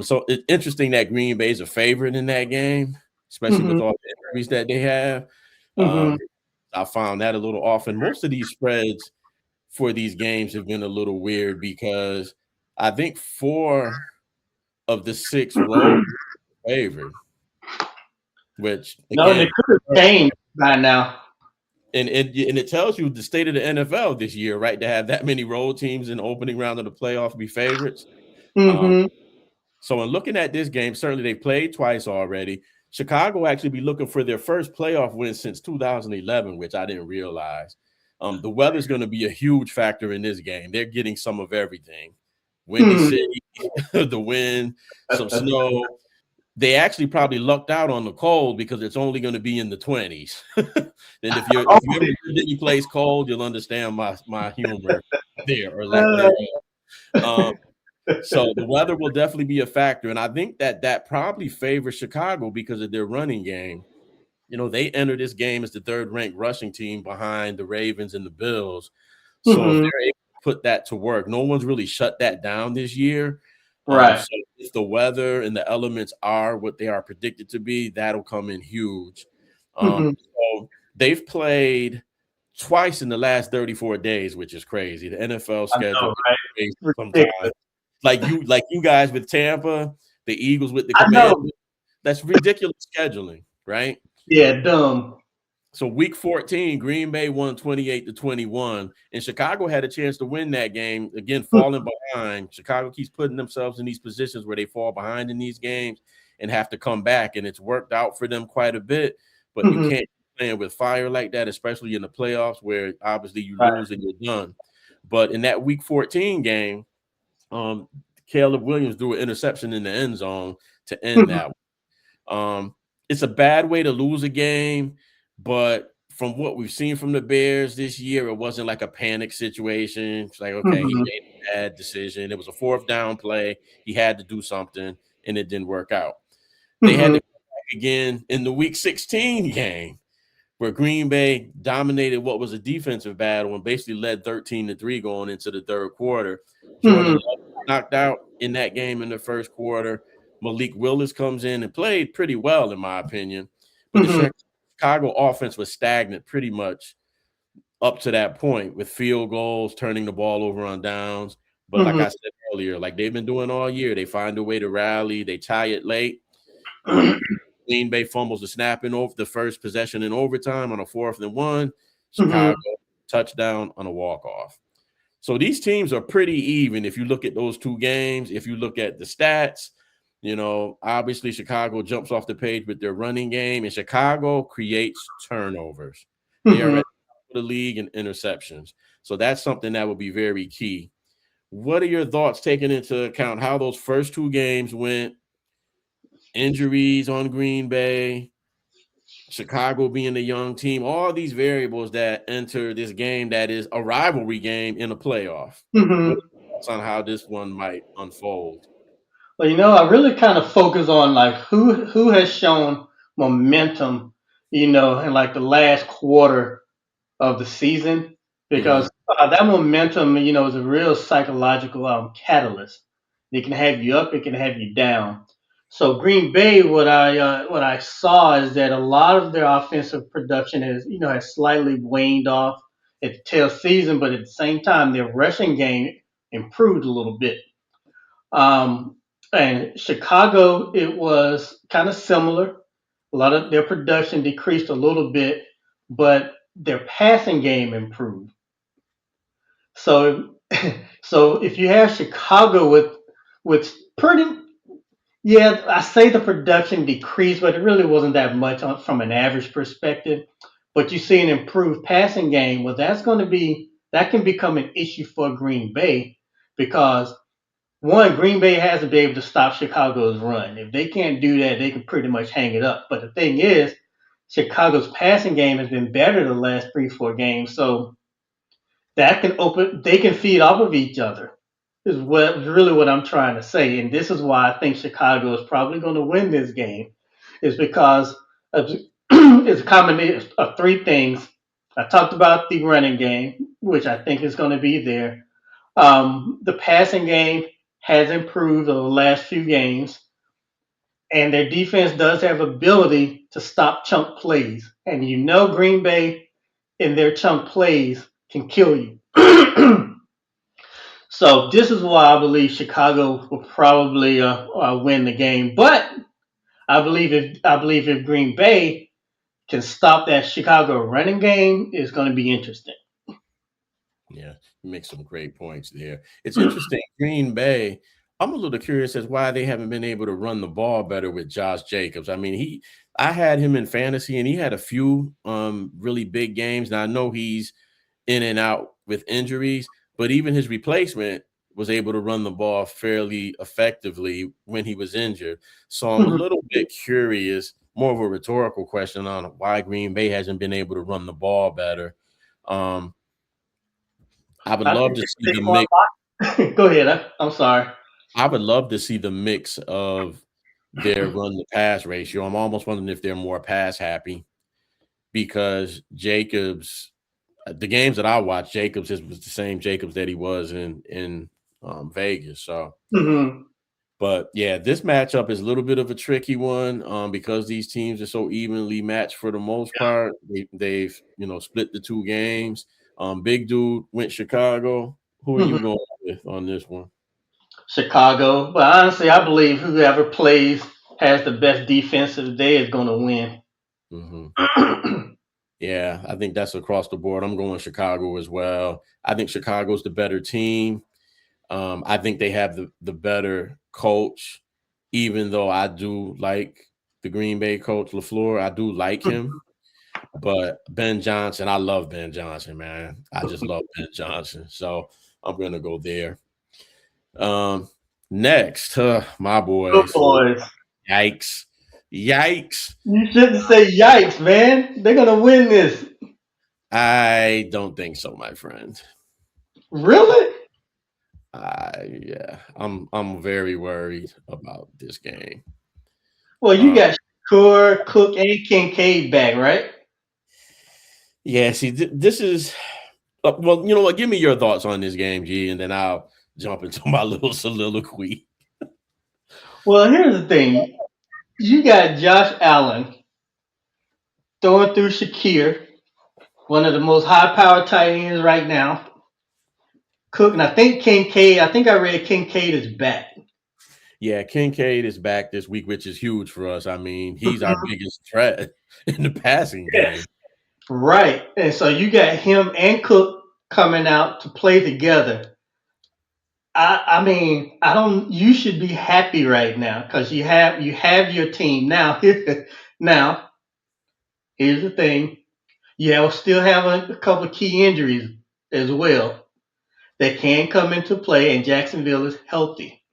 So it's interesting that Green Bay is a favorite in that game, especially Hmm. with all the injuries that they have. Hmm. Um, I found that a little off, and most of these spreads for these games have been a little weird because I think four of the six road favored, which No, they again, could have changed by now. and it tells you the state of the NFL this year, right? To have that many road teams in the opening round of the playoff be favorites. Um, Hmm. So in looking at this game, certainly they played twice already. Chicago actually be looking for their first playoff win since 2011, which I didn't realize. The weather's going to be a huge factor in this game. They're getting some of everything. Windy Hmm. City, the wind, some snow. They actually probably lucked out on the cold because it's only going to be in the 20s. And if you ever lived any place cold, you'll understand my humor there or lack thereof. Um, so the weather will definitely be a factor, and I think that probably favors Chicago because of their running game. They enter this game as the third-ranked rushing team behind the Ravens and the Bills. So if Hmm. they're able to put that to work, no one's really shut that down this year. Right. So if the weather and the elements are what they are predicted to be, that'll come in huge. Hmm. So they've played twice in the last 34 days, which is crazy. The NFL I schedule know, is right? crazy sometimes. Ridiculous. Like you guys with Tampa, the Eagles with the I know. Commanders. That's ridiculous scheduling, right? Yeah, dumb. So week 14, Green Bay won 28-21, and Chicago had a chance to win that game. Again, falling behind. Chicago keeps putting themselves in these positions where they fall behind in these games and have to come back, and it's worked out for them quite a bit. But you Hmm. can't keep playing with fire like that, especially in the playoffs where obviously you Right. lose and you're done. But in that week 14 game, um, Caleb Williams threw an interception in the end zone to end Hmm. that. It's a bad way to lose a game, but from what we've seen from the Bears this year, it wasn't like a panic situation. It's like, okay, he Hmm. made a bad decision. It was a fourth down play. He had to do something, and it didn't work out. They had Hmm. to come back again in the week 16 game where Green Bay dominated what was a defensive battle and basically led 13-3 going into the third quarter. Jordan Hmm. Love knocked out in that game in the first quarter. Malik Willis comes in and played pretty well, in my opinion. But the Hmm. Chicago offense was stagnant pretty much up to that point with field goals, turning the ball over on downs. But like Hmm. I said earlier, like they've been doing all year, they find a way to rally. They tie it late. Hmm. Green Bay fumbles the snap in over the first possession in overtime on a 4th and 1. Hmm. Chicago touchdown on a walk-off. So these teams are pretty even if you look at those two games. If you look at the stats, obviously Chicago jumps off the page with their running game, and Chicago creates turnovers. They are Mhm. at the league in interceptions. So that's something that will be very key. What are your thoughts taking into account how those first two games went? Injuries on Green Bay, Chicago being a young team, all these variables that enter this game that is a rivalry game in a playoff. What are Mhm. your thoughts on how this one might unfold? Well, I really kind of focus on like who has shown momentum, in like the last quarter of the season, Mm-hmm. because that momentum, is a real psychological catalyst. It can have you up, it can have you down. So Green Bay, what I saw is that a lot of their offensive production has slightly waned off at the tail season, but at the same time, their rushing game improved a little bit. Um, and Chicago, it was kind of similar. A lot of their production decreased a little bit, but their passing game improved. So, so if you have Chicago with pretty, yeah, I say the production decreased, but it really wasn't that much from an average perspective. But you see an improved passing game. Well, that can become an issue for Green Bay because one, Green Bay hasn't been able to stop Chicago's run. If they can't do that, they can pretty much hang it up. But the thing is, Chicago's passing game has been better the last 3, 4 games, so they can feed off of each other. Is really what I'm trying to say, and this is why I think Chicago is probably going to win this game, is because of, it's a combination of 3 things. I talked about the running game, which I think is going to be there. The passing game has improved over the last few games, and their defense does have ability to stop chunk plays. And Green Bay in their chunk plays can kill you. So this is why I believe Chicago will probably win the game. But I believe if Green Bay can stop that Chicago running game, it's going to be interesting. Yeah, you make some great points there. It's interesting. Green Bay, I'm a little curious as why they haven't been able to run the ball better with Josh Jacobs. I mean, I had him in fantasy and he had a few really big games. Now I know he's in and out with injuries, but even his replacement was able to run the ball fairly effectively when he was injured. So I'm a little bit curious, more of a rhetorical question on why Green Bay hasn't been able to run the ball better. Um, I would I love think to see the Saquon mix. Barkley. Go ahead. I'm sorry. I would love to see the mix of their run to pass ratio. I'm almost wondering if they're more pass happy because Jacobs, the games that I watched, was the same Jacobs that he was in Vegas. So, Hmm. but yeah, this matchup is a little bit of a tricky one because these teams are so evenly matched for the most part. They've split the two games. Big dude went Chicago. Who are you Hmm. going with on this one? Chicago, but honestly, I believe whoever plays has the best defensive day is going to win. Hmm. Yeah, I think that's across the board. I'm going Chicago as well. I think Chicago's the better team. I think they have the better coach, even though I do like the Green Bay coach, LaFleur. I do like him. But Ben Johnson, I love Ben Johnson, man. I just love Ben Johnson. So I'm gonna go there. Um, next, my Good boys. boys. Yikes. Yikes. You shouldn't say yikes, man. They're going to win this. I don't think so, my friend. Really? Yeah, I'm very worried about this game. Well, you Uh, got Shakur, Cook, and Kincaid back, right? yeah, see, this is well, you know what? Give me your thoughts on this game, G, and then I'll jump into my little soliloquy. Well, here's the thing. You got Josh Allen throwing through Shakir, one of the most high-powered tight ends right now. Cook, and I think I read Kincaid is back. Yeah, Kincaid is back this week, which is huge for us. I mean, he's our biggest threat in the passing Yes. game. Right. And so you got him and Cook. coming out to play together. I mean, I don't. You should be happy right now because you have your team now. Now, here's the thing: you'll still have a couple of key injuries as well that can come into play, and Jacksonville is healthy.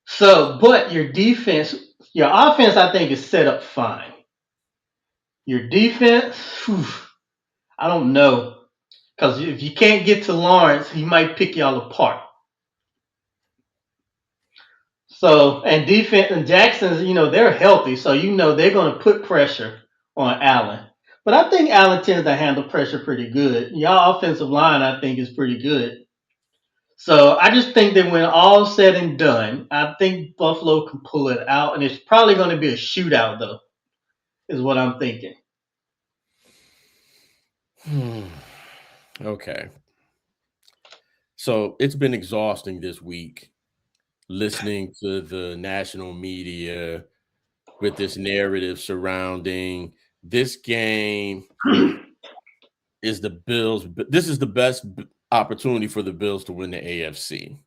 So, but your offense, I think, is set up fine. Your defense, whew, I don't know. Because if you can't get to Lawrence, he might pick y'all apart. So, and defense and Jackson's, they're healthy, so they're going to put pressure on Allen. But I think Allen tends to handle pressure pretty good. Y'all offensive line, I think, is pretty good. So I just think that when all said and done, I think Buffalo can pull it out, and it's probably going to be a shootout, though, is what I'm thinking. Okay. So it's been exhausting this week listening to the national media with this narrative surrounding this game is the Bills. This is the best opportunity for the Bills to win the AFC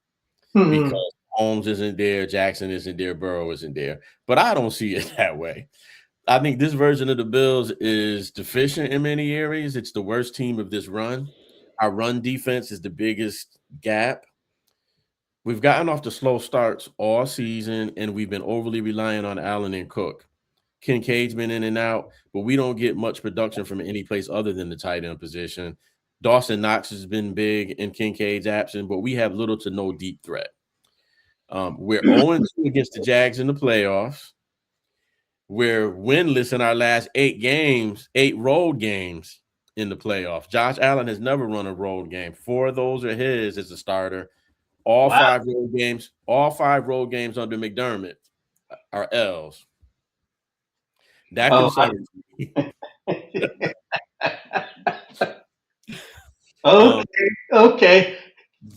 Hmm. because Holmes isn't there, Jackson isn't there, Burrow isn't there. But I don't see it that way. I think this version of the Bills is deficient in many areas. It's the worst team of this run. Our run defense is the biggest gap. We've gotten off to slow starts all season, and we've been overly reliant on Allen and Cook. Kincaid's been in and out, but we don't get much production from any place other than the tight end position. Dawson Knox has been big in Kincaid's absence, but we have little to no deep threat. We're 0-2 against the Jags in the playoffs. We're winless in our last 8 games, 8 road games in the playoffs. Josh Allen has never run a road game. 4 of those are his as a starter. All Wow. 5 road games under McDermott are L's. That Oh, concerns me. okay. Um, Okay.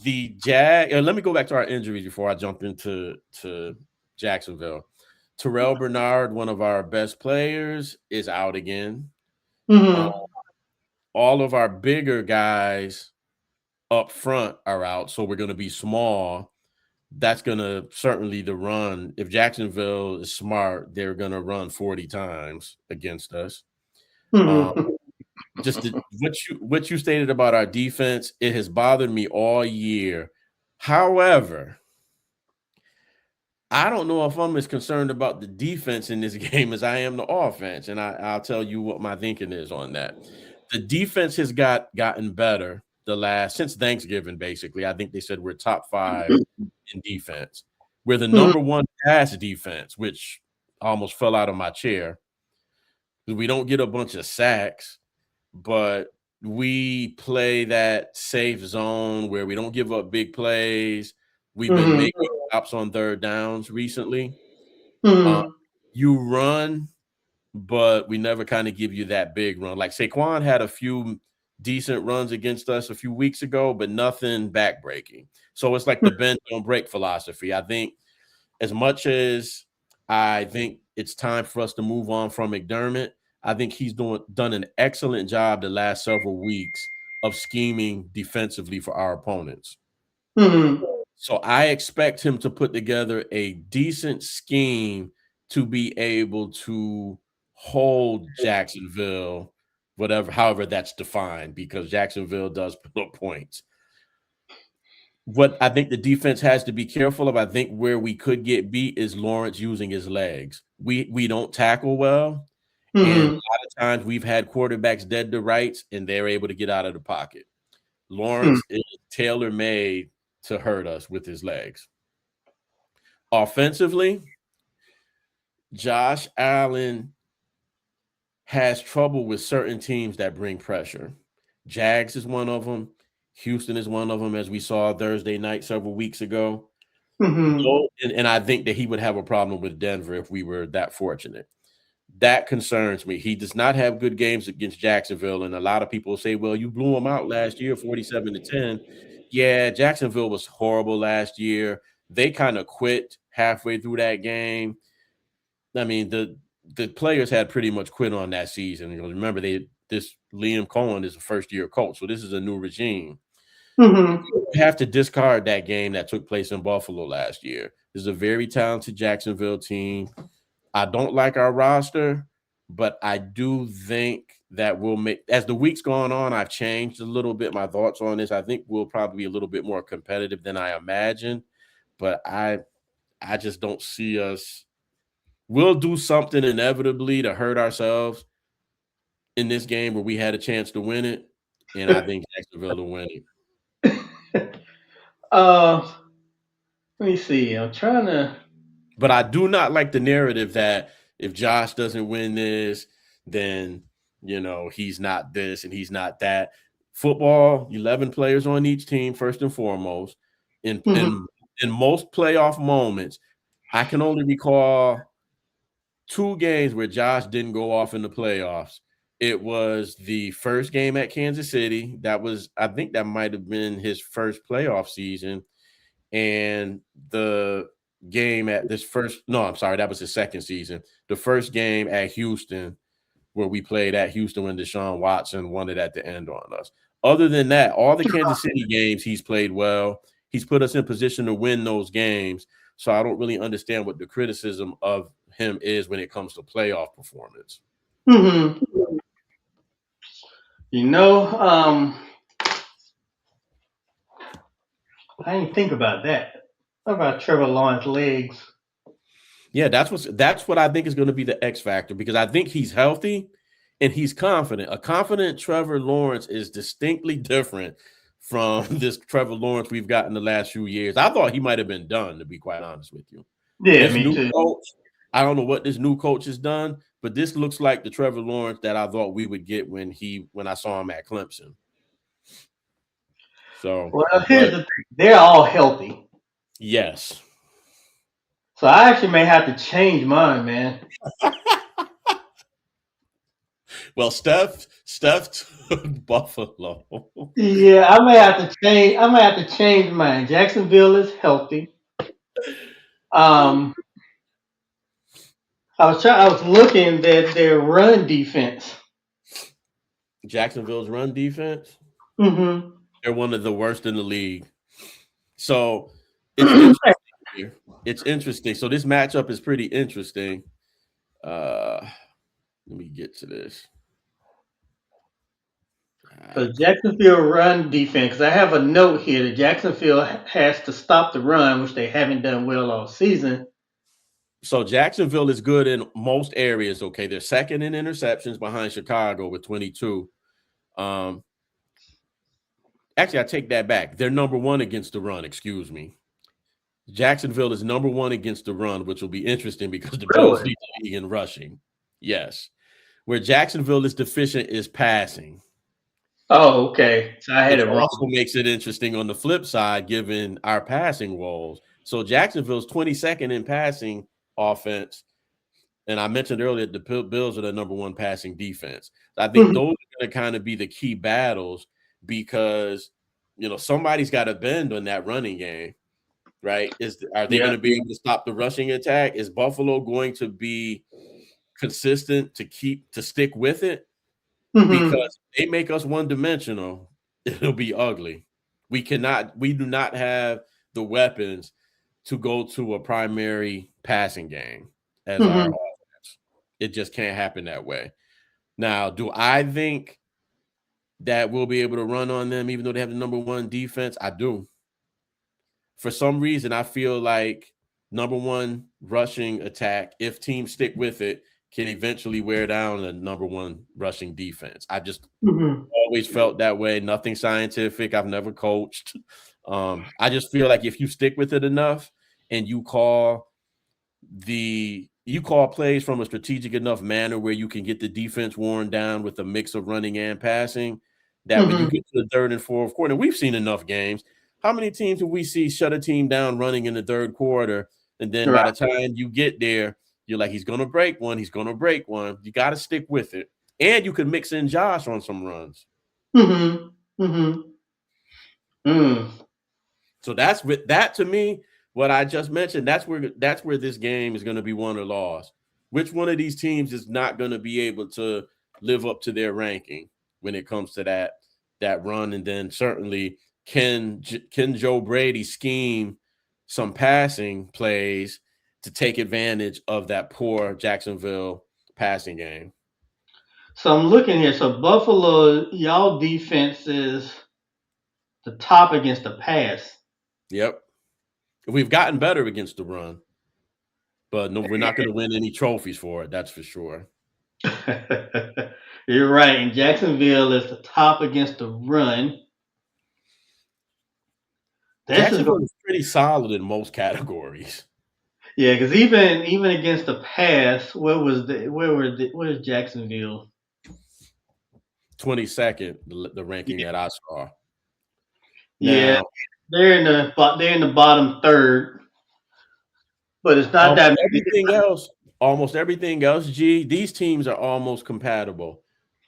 the Jag. Let me go back to our injuries before I jump into Jacksonville. Terrell Bernard, one of our best players, is out again. Um, Hmm. all of our bigger guys up front are out, so we're going to be small. That's going to certainly the run. If Jacksonville is smart, they're going to run 40 times against us. Um, Hmm. just what you stated about our defense, it has bothered me all year. However, I don't know if I'm as concerned about the defense in this game as I am the offense, and I'll tell you what my thinking is on that. The defense has gotten better the last since Thanksgiving. Basically, I think they said we're top 5 in defense. We're the Hmm. number 1 pass defense, which I almost fell out of my chair because we don't get a bunch of sacks, but we play that safe zone where we don't give up big plays. We've been Hmm. making stops on third downs recently. Uh, Hmm. you run, but we never kind of give you that big run. Like Saquon had a few decent runs against us a few weeks ago, but nothing backbreaking. So it's like the bend don't break philosophy. I think as much as I think it's time for us to move on from McDermott, I think he's done an excellent job the last several weeks of scheming defensively for our opponents. Hmm. So I expect him to put together a decent scheme to be able to hold Jacksonville, however that's defined, because Jacksonville does put up points. What I think the defense has to be careful of, I think where we could get beat is Lawrence using his legs. We don't tackle well, and a Hmm. lot of times we've had quarterbacks dead to rights, and they're able to get out of the pocket. Lawrence is tailor-made to hurt us with his legs. Offensively, Josh Allen has trouble with certain teams that bring pressure. Jags is one of them. Houston is one of them, as we saw Thursday night several weeks ago. Hmm. And I think that he would have a problem with Denver if we were that fortunate. That concerns me. He does not have good games against Jacksonville, and a lot of people say, "Well, you blew him out last year, 47-10." Yeah, Jacksonville was horrible last year. They kind of quit halfway through that game. I mean, the players had pretty much quit on that season. Remember, this Liam Cohen is a first-year coach, so this is a new regime. Mm-hmm. You have to discard that game that took place in Buffalo last year. This is a very talented Jacksonville team. I don't like our roster, but I do think that we'll make, as the weeks going on, I've changed a little bit my thoughts on this. I think we'll probably be a little bit more competitive than I imagined, but I just don't see us. We'll do something inevitably to hurt ourselves in this game where we had a chance to win it, and I think Jacksonville will win it. uh, let me see. I'm trying to. But I do not like the narrative that if Josh doesn't win this, then he's not this and he's not that. Football, 11 players on each team, first and foremost. In Mhm. in in most playoff moments, I can only recall 2 games where Josh didn't go off in the playoffs. It was the first game at Kansas City. I think that might have been his first playoff season. And the game at this first, no, I'm sorry, that was his second season. The first game at Houston, where we played at Houston when Deshaun Watson won it at the end on us. Other than that, all the Kansas City games, he's played well. He's put us in position to win those games. So I don't really understand what the criticism of him is when it comes to playoff performance. Mhm. You know, I didn't think about that. What about Trevor Lawrence's legs? Yeah, that's what I think is going to be the X factor, because I think he's healthy and he's confident. A confident Trevor Lawrence is distinctly different from this Trevor Lawrence we've got in the last few years. I thought he might have been done, to be quite honest with you. Yeah, This me new too. coach, I don't know what this new coach has done, but this looks like the Trevor Lawrence that I thought we would get when I saw him at Clemson. So, Well, here's but the thing. They're all healthy. yes. So I actually may have to change mine, man. Well, Steph took Buffalo. Yeah, I may have to change. I may have to change mine. Jacksonville is healthy. Um, I was looking at their run defense. Jacksonville's run defense, Mm-hmm. they're one of the worst in the league. So it's interesting here. It's interesting. So this matchup is pretty interesting. Uh Let me get to this. So Jacksonville run defense. 'Cause I have a note here that Jacksonville has to stop the run, which they haven't done well all season. So Jacksonville is good in most areas. Okay, they're second in interceptions behind Chicago with 22. Um, Actually, I take that back. They're number one against the run. Excuse me. Jacksonville is number one against the run, which will be interesting because the Bills Really? lead the league in rushing. Yes. Where Jacksonville is deficient is passing. Oh, okay. So I had Which it wrong. also makes it interesting on the flip side, given our passing woes. So Jacksonville's 22nd in passing offense. And I mentioned earlier the Bills are the number one passing defense. I think Mhm. those are going to kind of be the key battles because, somebody's got to bend on that running game, right? Are they going Yeah. to be able to stop the rushing attack? Is Buffalo going to be consistent to stick with it? Hmm. Because they make us one dimensional, it'll be ugly. We do not have the weapons to go to a primary passing game as our Hmm. offense. It just can't happen that way. Now, do I think that we'll be able to run on them even though they have the number one defense? I do. For some reason, I feel like number one rushing attack, if teams stick with it, can eventually wear down the number one rushing defense. I just Hmm. always felt that way. Nothing scientific. I've never coached. I just feel like if you stick with it enough and you call plays from a strategic enough manner where you can get the defense worn down with a mix of running and passing, that when you Hmm. get to the third and fourth quarter, and we've seen enough games. How many teams do we see shut a team down running in the third quarter, and then by Right. the time you get there, you're like, he's going to break one, he's going to break one. You got to stick with it, and you can mix in Josh on some runs. Hmm. Hmm. Mm. So that's with that to me. What I just mentioned, that's where this game is going to be won or lost. Which one of these teams is not going to be able to live up to their ranking? when it comes to that run. And then certainly can Joe Brady scheme some passing plays to take advantage of that poor Jacksonville passing game. So I'm looking here. So Buffalo, y'all defense is the top against the pass. Yep. We've gotten better against the run, but no, we're not going to win any trophies for it. That's for sure. You're right. And Jacksonville is the top against the run. This is Jacksonville is pretty solid in most categories. yeah, because even against the pass, where's Jacksonville? 22nd, the ranking that I saw. Yeah, Now, they're in the bottom third, but it's not almost that many. almost everything else, G, these teams are almost compatible.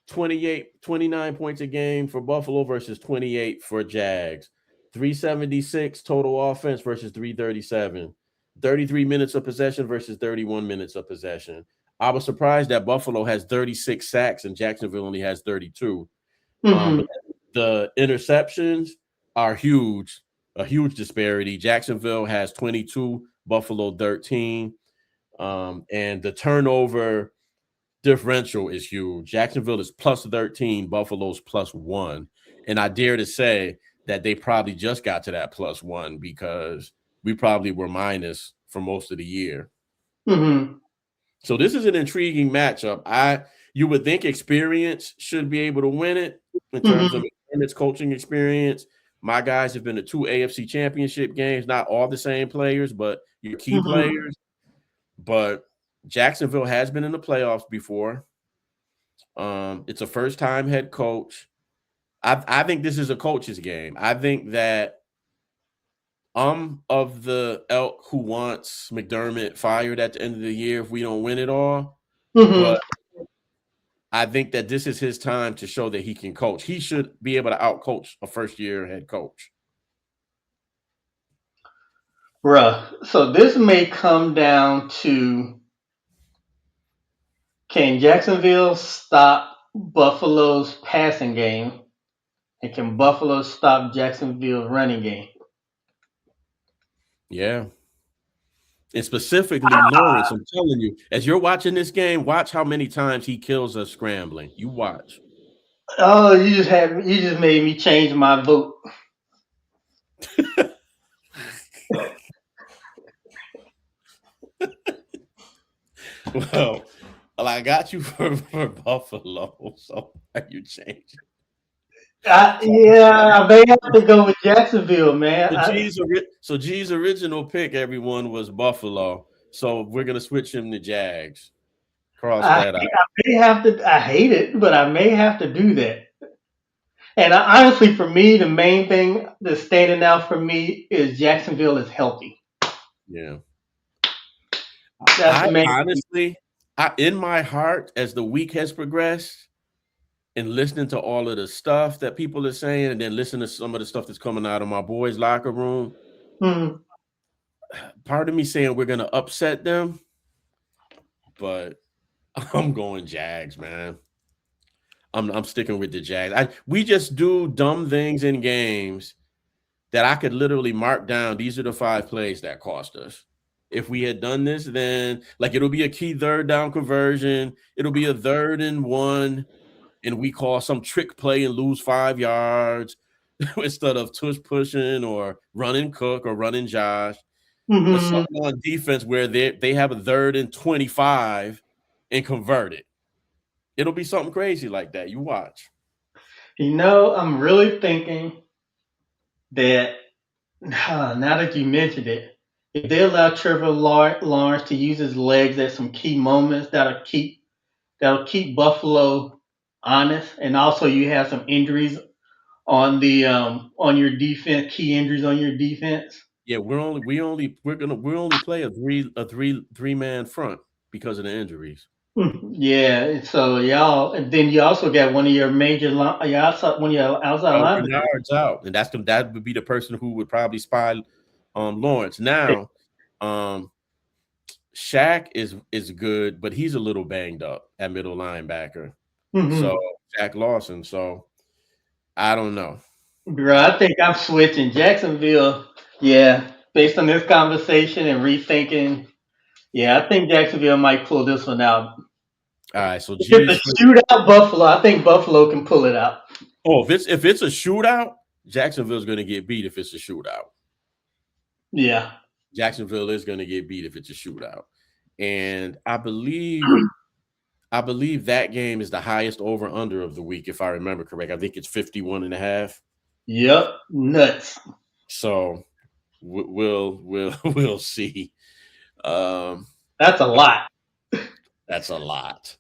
29 points a game for Buffalo versus 28 for Jags. 376 total offense versus 337. 33 minutes of possession versus 31 minutes of possession. I was surprised that Buffalo has 36 sacks and Jacksonville only has 32. Mm-hmm, But the interceptions are huge, a huge disparity. Jacksonville has 22, Buffalo 13. And the turnover differential is huge. Jacksonville is plus 13, Buffalo's plus 1. And I dare to say that they probably just got to that plus 1 because we probably were minus for most of the year. mm-hmm, So this is an intriguing matchup. You would think experience should be able to win it in terms of mm-hmm, its coaching experience. My guys have been to 2 AFC championship games, not all the same players, but your key mm-hmm, players. But Jacksonville has been in the playoffs before. It's a first-time head coach. I think this is a coach's game. I think that I'm of the elk who wants McDermott fired at the end of the year if we don't win it all. mm-hmm. But I think that this is his time to show that he can coach. He should be able to outcoach a first-year head coach. Bruh. So this may come down to can Jacksonville stop Buffalo's passing game, and can Buffalo stop Jacksonville's running game? Yeah. And specifically Lawrence, I'm telling you, as you're watching this game, watch how many times he kills us scrambling. You watch. Oh, you just made me change my vote. Well, I got you for Buffalo, so why you changing? Yeah, I may have to go with Jacksonville, man. So G's original pick, everyone, was Buffalo. So we're gonna switch him to Jags. Cross that out. I may have to. I hate it, but I may have to do that. And honestly, for me, the main thing that's standing out for me is Jacksonville is healthy. Yeah. That's the I main. honestly, in my heart, as the week has progressed, and listening to all of the stuff that people are saying, and then listening to some of the stuff that's coming out of my boys' locker room, Hmm. part of me saying we're gonna upset them, but I'm going Jags, man. I'm sticking with the Jags. We just do dumb things in games that I could literally mark down. These are the 5 plays that cost us. If we had done this, then like it'll be a key third down conversion. It'll be a 3rd and 1, and we call some trick play and lose 5 yards instead of tush pushing or running Cook or running Josh. Or Hmm. something on defense where they have a 3rd and 25 and convert it. It'll be something crazy like that. You watch. I'm really thinking that now that you mentioned it, if they allow Trevor Lawrence to use his legs at some key moments, that'll keep Buffalo honest, and also you have some injuries on your defense, key injuries on your defense. Yeah, we're only play a three man front because of the injuries. Yeah, and so y'all, and then you also got one of your outside Oh, linebackers. Bernard's out, and that would be the person who would probably spy Lawrence. Now, um, Shaq is good, but he's a little banged up at middle linebacker. Mm-hmm. So Jack Lawson. So I don't know. Bro, I think I'm switching Jacksonville. Yeah, based on this conversation and rethinking, yeah, I think Jacksonville might pull this one out. All right, so If it's G's. a shootout, Buffalo, I think Buffalo can pull it out. Oh, if it's a shootout, Jacksonville's going to get beat if it's a shootout. Yeah. Jacksonville is going to get beat if it's a shootout. And I believe that game is the highest over under of the week, if I remember correct. I think it's 51 and a half. Yep. Nuts. So we'll see. Um, That's a lot. that's a lot.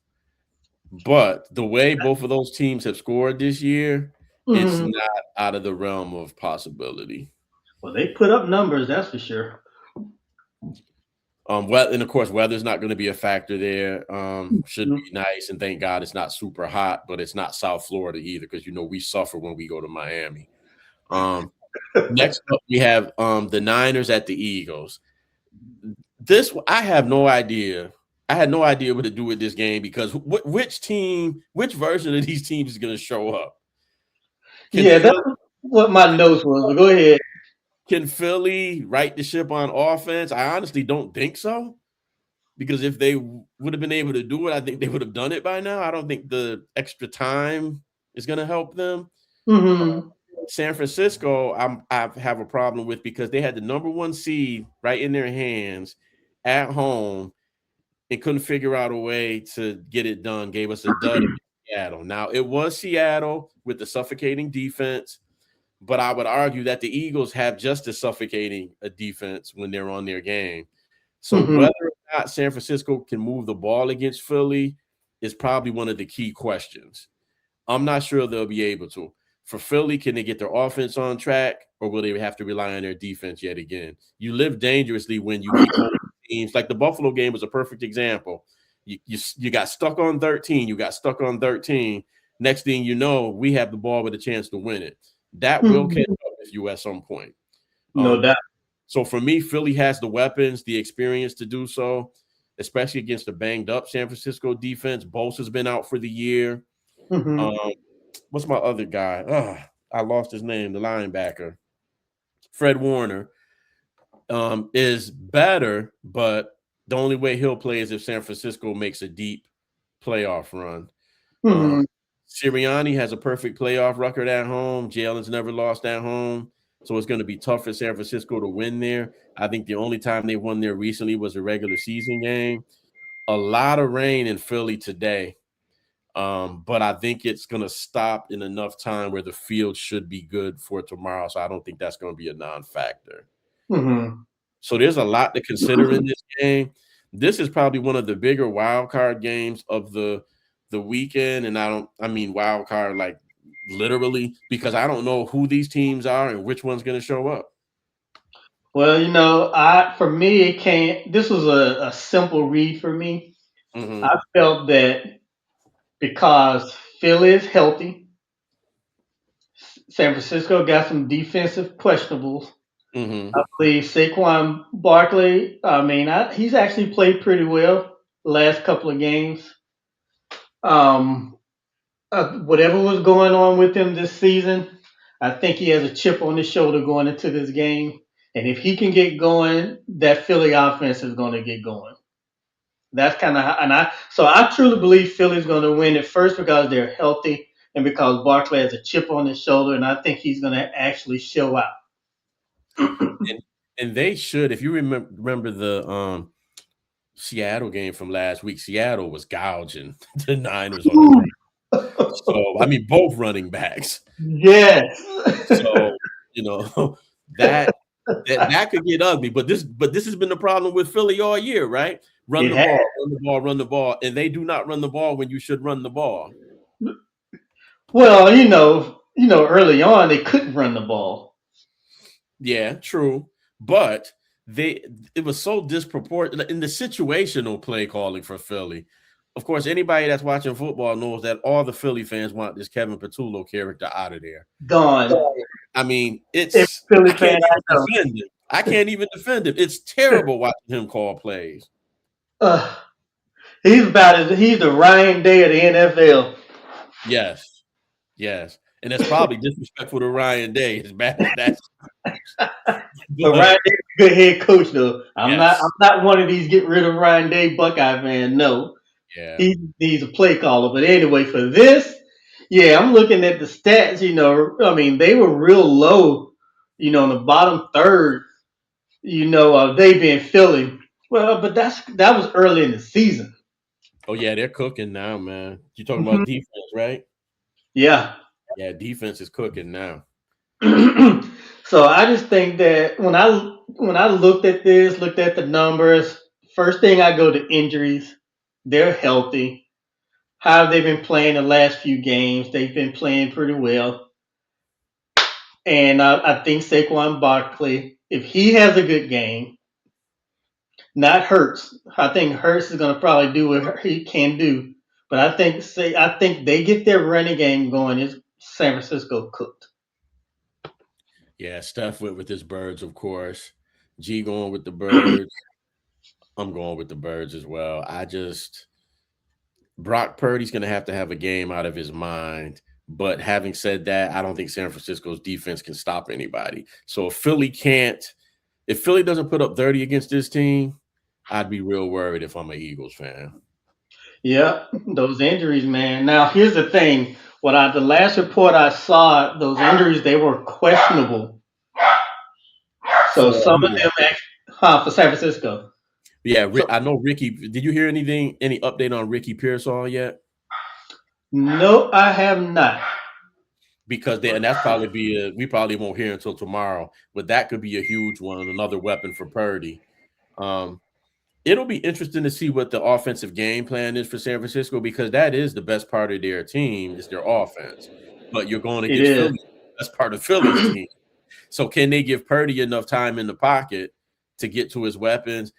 But the way both of those teams have scored this year, it's Mhm. not out of the realm of possibility. Well, they put up numbers, that's for sure. Well, and of course, weather's not going to be a factor there. Should Mhm. be nice, and thank God it's not super hot, but it's not South Florida either, because we suffer when we go to Miami. Next up, we have the Niners at the Eagles. This I have no idea. I had no idea what to do with this game because which version of these teams is going to show up? Can Yeah, that's Philly, what my notes was. But go ahead. can Philly right the ship on offense? I honestly don't think so. Because if they would have been able to do it, I think they would have done it by now. I don't think the extra time is going to help them. Hmm. San Francisco, I have a problem with because they had the number one seed right in their hands at home and couldn't figure out a way to get it done. Gave us a dud in Seattle. Now it was Seattle with the suffocating defense, but I would argue that the Eagles have just as suffocating a defense when they're on their game. So Hmm. whether or not San Francisco can move the ball against Philly is probably one of the key questions. I'm not sure they'll be able to. For Philly, can they get their offense on track, or will they have to rely on their defense yet again? You live dangerously when you keep holding teams. Like the Buffalo game was a perfect example. You got stuck on 13. You got stuck on 13. Next thing you know, we have the ball with a chance to win it. That will catch up with you at some point. No Um, doubt. so for me, Philly has the weapons, the experience to do so, especially against the banged up San Francisco defense. Bosa's been out for the year. Hmm. Um, what's my other guy? I lost his name, the linebacker. Fred Warner is better, but the only way he'll play is if San Francisco makes a deep playoff run. Um, Hmm. Sirianni has a perfect playoff record at home. Jalen's never lost at home. So it's going to be tough for San Francisco to win there. I think the only time they won there recently was a regular season game. A lot of rain in Philly today. But I think it's going to stop in enough time where the field should be good for tomorrow. So I don't think that's going to be a non-factor. Hmm. So there's a lot to consider in this game. This is probably one of the bigger wild card games of the weekend, and I mean wild card like literally because I don't know who these teams are and which one's going to show up. Well, I for me it can't. This was a simple read for me. Mm-hmm. I felt that because Philly is healthy, San Francisco got some defensive questionables. Mm-hmm. I believe Saquon Barkley. He's actually played pretty well the last couple of games. Um, Whatever was going on with him this season, I think he has a chip on his shoulder going into this game. And if he can get going, that Philly offense is going to get going. That's kind of and I truly believe Philly's going to win it first because they're healthy and because Barkley has a chip on his shoulder, and I think he's going to actually show out. And they should, if you remember the Seattle game from last week, Seattle was gouging the Niners on the ground. So I mean, both running backs. Yes. So that that could get ugly. But this has been the problem with Philly all year, right? Run It the has. ball, run the ball, run the ball, and they do not run the ball when you should run the ball. Well, early on they couldn't run the ball. Yeah, true. But it was so disproportionate in the situational play calling for Philly. Of course, anybody that's watching football knows that all the Philly fans want this Kevin Patullo character out of there. Gone. I mean, If I Philly can't fan, I even know. defend it. I can't even defend it. It's terrible watching him call plays. Uh, he's the Ryan Day of the NFL. Yes, yes, and that's probably disrespectful to Ryan Day as bad as that. But Ryan But Day's a good head coach, though. I'm not. I'm yes, not one of these get rid of Ryan Day Buckeye fan. No, yeah. he's a play caller. But anyway, for this, yeah, I'm looking at the stats. I mean, they were real low. In the bottom third. They being Philly. Well, but that was early in the season. Oh yeah, they're cooking now, man. You talking Hmm. about defense, right? Yeah. Yeah, defense is cooking now. So I just think that when I looked at the numbers, first thing I go to injuries. They're healthy. How have they been playing the last few games? They've been playing pretty well. And I think Saquon Barkley, if he has a good game, not Hurts. I think Hurts is going to probably do what he can do. But I think they get their running game going. Is San Francisco cooked? Yeah, Steph went with his birds, of course. G going with the birds. I'm going with the birds as well. Brock Purdy's going to have a game out of his mind. But having said that, I don't think San Francisco's defense can stop anybody. So if Philly doesn't put up 30 against this team, I'd be real worried if I'm an Eagles fan. Yeah, those injuries, man. Now here's the thing. The last report I saw, those injuries they were questionable. So For some of who? them, for San Francisco. Yeah, So I know Ricky. Did you hear any update on Ricky Pearsall yet? no, I have not. Because and that's probably we probably won't hear until tomorrow, but that could be a huge one, another weapon for Purdy. Um, it'll be interesting to see what the offensive game plan is for San Francisco because that is the best part of their team is their offense. But you're going It against is. Philly, that's part of Philly's team. So can they give Purdy enough time in the pocket to get to his weapons?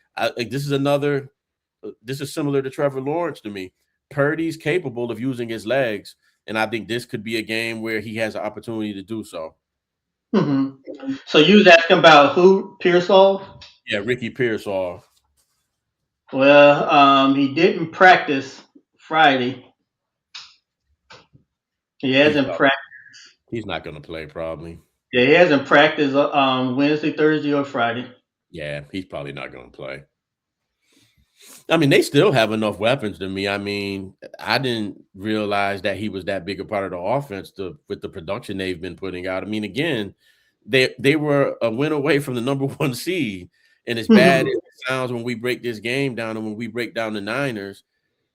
This is similar to Trevor Lawrence to me. Purdy's capable of using his legs, and I think this could be a game where he has an opportunity to do so. Hmm. So you was asking about who Pearsall? Yeah, Ricky Pearsall, Well, he didn't practice Friday. He he's hasn't probably practiced. he's not going to play probably. Yeah, he hasn't practiced Wednesday, Thursday, or Friday. Yeah, he's probably not going to play. I mean, they still have enough weapons to me. I mean, I didn't realize that he was that big a part of the offense with the production they've been putting out. I mean, again, they were a win away from the number one seed. And as bad as it sounds when we break this game down and when we break down the Niners,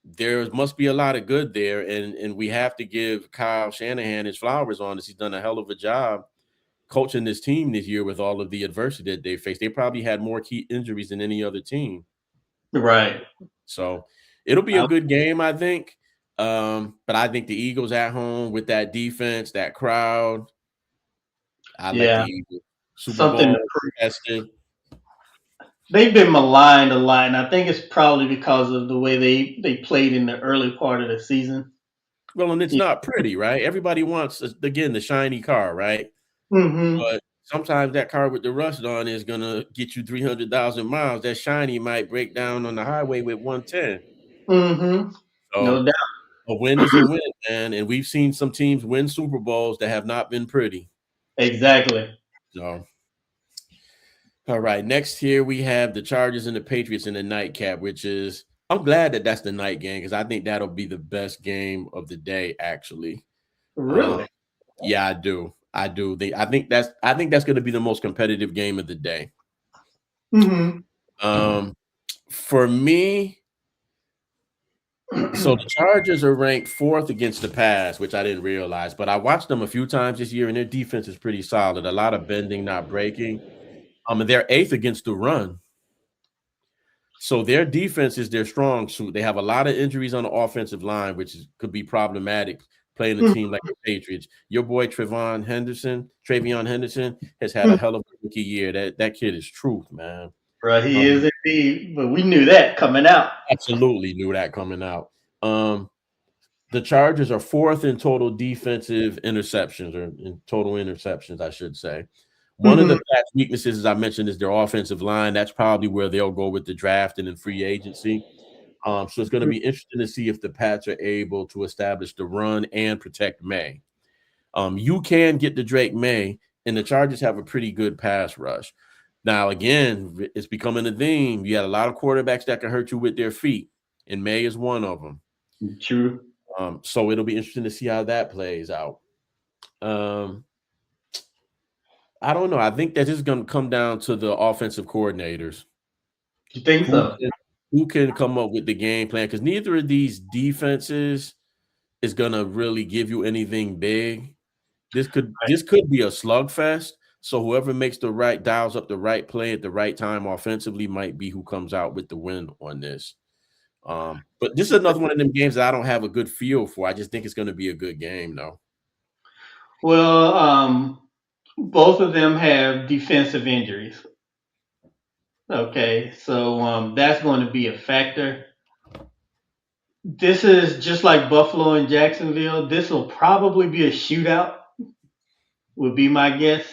there must be a lot of good there. And we have to give Kyle Shanahan his flowers on this. He's done a hell of a job coaching this team this year with all of the adversity that they faced. They probably had more key injuries than any other team. Right. So it'll be a Uh, good game, I think. But I think the Eagles at home with that defense, that crowd, I like the yeah. Eagles. Super Something to Bowl prove. tested. They've been maligned a lot, and I think it's probably because of the way they played in the early part of the season. Well, and it's Yeah. not pretty, right? Everybody wants again the shiny car, right? Hmm. But sometimes that car with the rust on is gonna get you 300,000 miles. That shiny might break down on the highway with 110. Hmm. No So doubt. a win is a win, man. And we've seen some teams win Super Bowls that have not been pretty. Exactly. So all right. Next here we have the Chargers and the Patriots in the nightcap, which is I'm glad that that's the night game because I think that'll be the best game of the day. Actually, um, Really. yeah, I do. I do. I think that's going to be the most competitive game of the day. Hmm. Um, for me, so the Chargers are ranked fourth against the pass, which I didn't realize, but I watched them a few times this year, and their defense is pretty solid. A lot of bending, not breaking. And they're eighth against the run. So their defense is their strong suit. They have a lot of injuries on the offensive line, could be problematic playing a team like the Patriots. Your boy Travion Henderson has had a hell of a rookie year. That kid is truth, man. Right, he Um, is indeed, but we knew that coming out. absolutely knew that coming out. The Chargers are fourth in total defensive interceptions, or in total interceptions, I should say. One of the Hmm. past weaknesses, as I mentioned, is their offensive line. That's probably where they'll go with the draft and in free agency. So it's going to be interesting to see if the Pats are able to establish the run and protect May. You can get to Drake May, and the Chargers have a pretty good pass rush. Now, again, it's becoming a theme. You got a lot of quarterbacks that can hurt you with their feet, and May is one of them. True. So it'll be interesting to see how that plays out. I don't know. I think that is going to come down to the offensive coordinators. You think Who so? who can come up with the game plan? Because neither of these defenses is going to really give you anything big. This could be a slugfest. So whoever makes the right dials up the right play at the right time offensively might be who comes out with the win on this. But this is another one of them games that I don't have a good feel for. I just think it's going to be a good game, though. Well, both of them have defensive injuries. Okay, so that's going to be a factor. This is just like Buffalo and Jacksonville. This will probably be a shootout, would be my guess.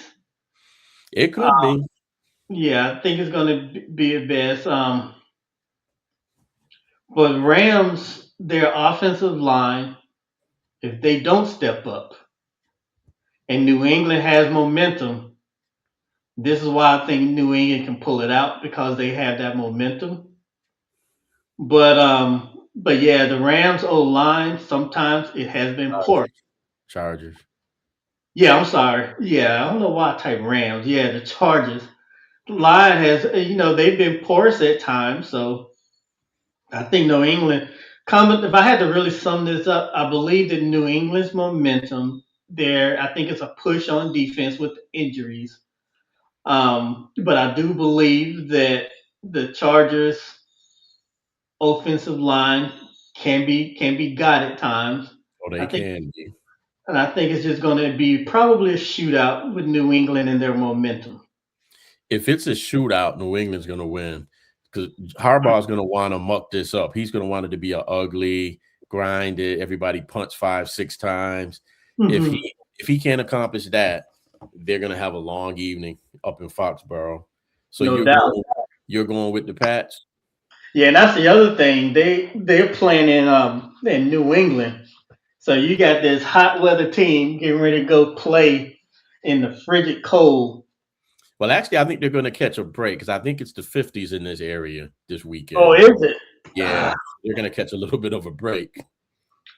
It could be. Yeah, I think it's going to be at best. But Rams, their offensive line, if they don't step up, and New England has momentum, this is why I think New England can pull it out because they have that momentum. But yeah, the Rams O line sometimes it has been poor. Chargers. Yeah, I'm sorry. Yeah, I don't know why I type Rams. Yeah, the Chargers line has they've been porous at times. So I think New England. Comment. If I had to really sum this up, I believe that New England's momentum there. I think it's a push on defense with injuries. But I do believe that the Chargers offensive line can be got at times. Oh, I they think, can be. and I think it's just going to be probably a shootout with New England and their momentum. If it's a shootout, New England's going to win because Harbaugh is going to want to muck this up. He's going to want it to be a ugly, grinded, everybody punch 5-6 times. If Hmm. he can't accomplish that, they're going to have a long evening up in Foxborough. So No doubt. you're going with the Pats? Yeah, and that's the other thing. They're playing in New England, so you got this hot weather team getting ready to go play in the frigid cold. Well, actually, I think they're going to catch a break because I think it's the 50s in this area this Oh, weekend. is it? Yeah, they're going to catch a little bit of a break.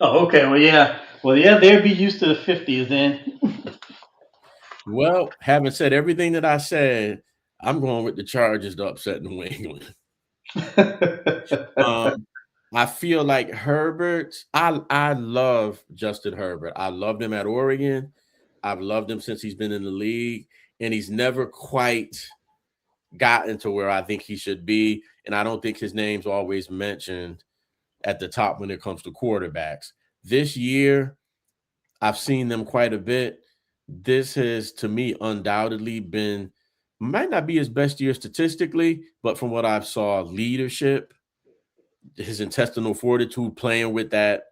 Oh, okay. Well, yeah. They'll be used to the 50s then. Well, having said everything that I said, I'm going with the Chargers to upset New England. Um, I feel like Herbert. I love Justin Herbert. I loved him at Oregon. I've loved him since he's been in the league, and he's never quite gotten to where I think he should be. And I don't think his name's always mentioned at the top when it comes to quarterbacks. This year, I've seen them quite a bit. This has, to me, undoubtedly been might not be his best year statistically, but from what I've saw, leadership, his intestinal fortitude, playing with that,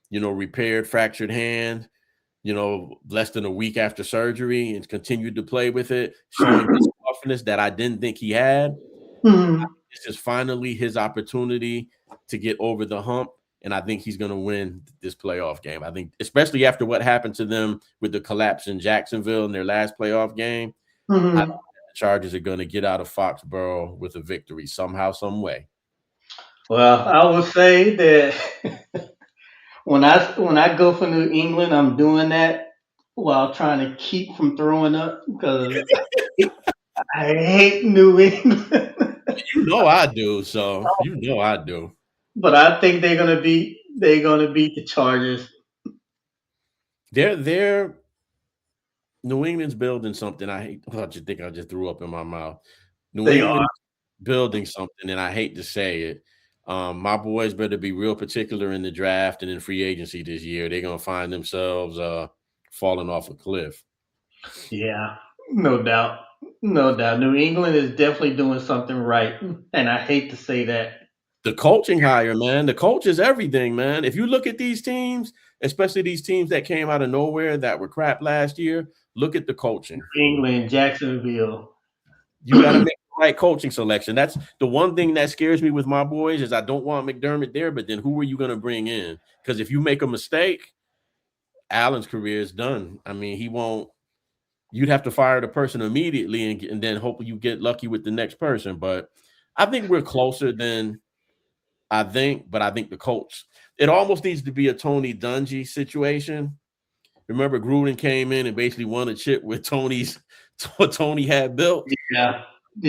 repaired fractured hand, less than a week after surgery, and continued to play with it, showing his toughness that I didn't think he had. Hmm. This is finally his opportunity to get over the hump. And I think he's going to win this playoff game. I think, especially after what happened to them with the collapse in Jacksonville in their last playoff game, I think Hmm. the Chargers are going to get out of Foxborough with a victory somehow, some way. Well, I would say that when I go for New England, I'm doing that while trying to keep from throwing up because I hate New England. You know I do, so I do. But I think they're gonna beat the Chargers. They're New England's building something. I hate. Oh, I just think I just threw up in my mouth. New They are. England building something, and I hate to say it. My boys better be real particular in the draft and in free agency this year. They're gonna find themselves falling off a cliff. Yeah, no doubt. No doubt. New England is definitely doing something right. And I hate to say that. The coaching hire, man. The coach is everything, man. If you look at these teams, especially these teams that came out of nowhere that were crap last year, look at the coaching. England, Jacksonville. You got to make right coaching selection. That's the one thing that scares me with my boys is I don't want McDermott there, but then who are you going to bring in? Because if you make a mistake, Allen's career is done. I mean, he won't. You'd have to fire the person immediately and then hope you get lucky with the next person. But I think we're closer than I think. But I think the coach, it almost needs to be a Tony Dungy situation. Remember, Gruden came in and basically won a chip with what Tony had built. Yeah,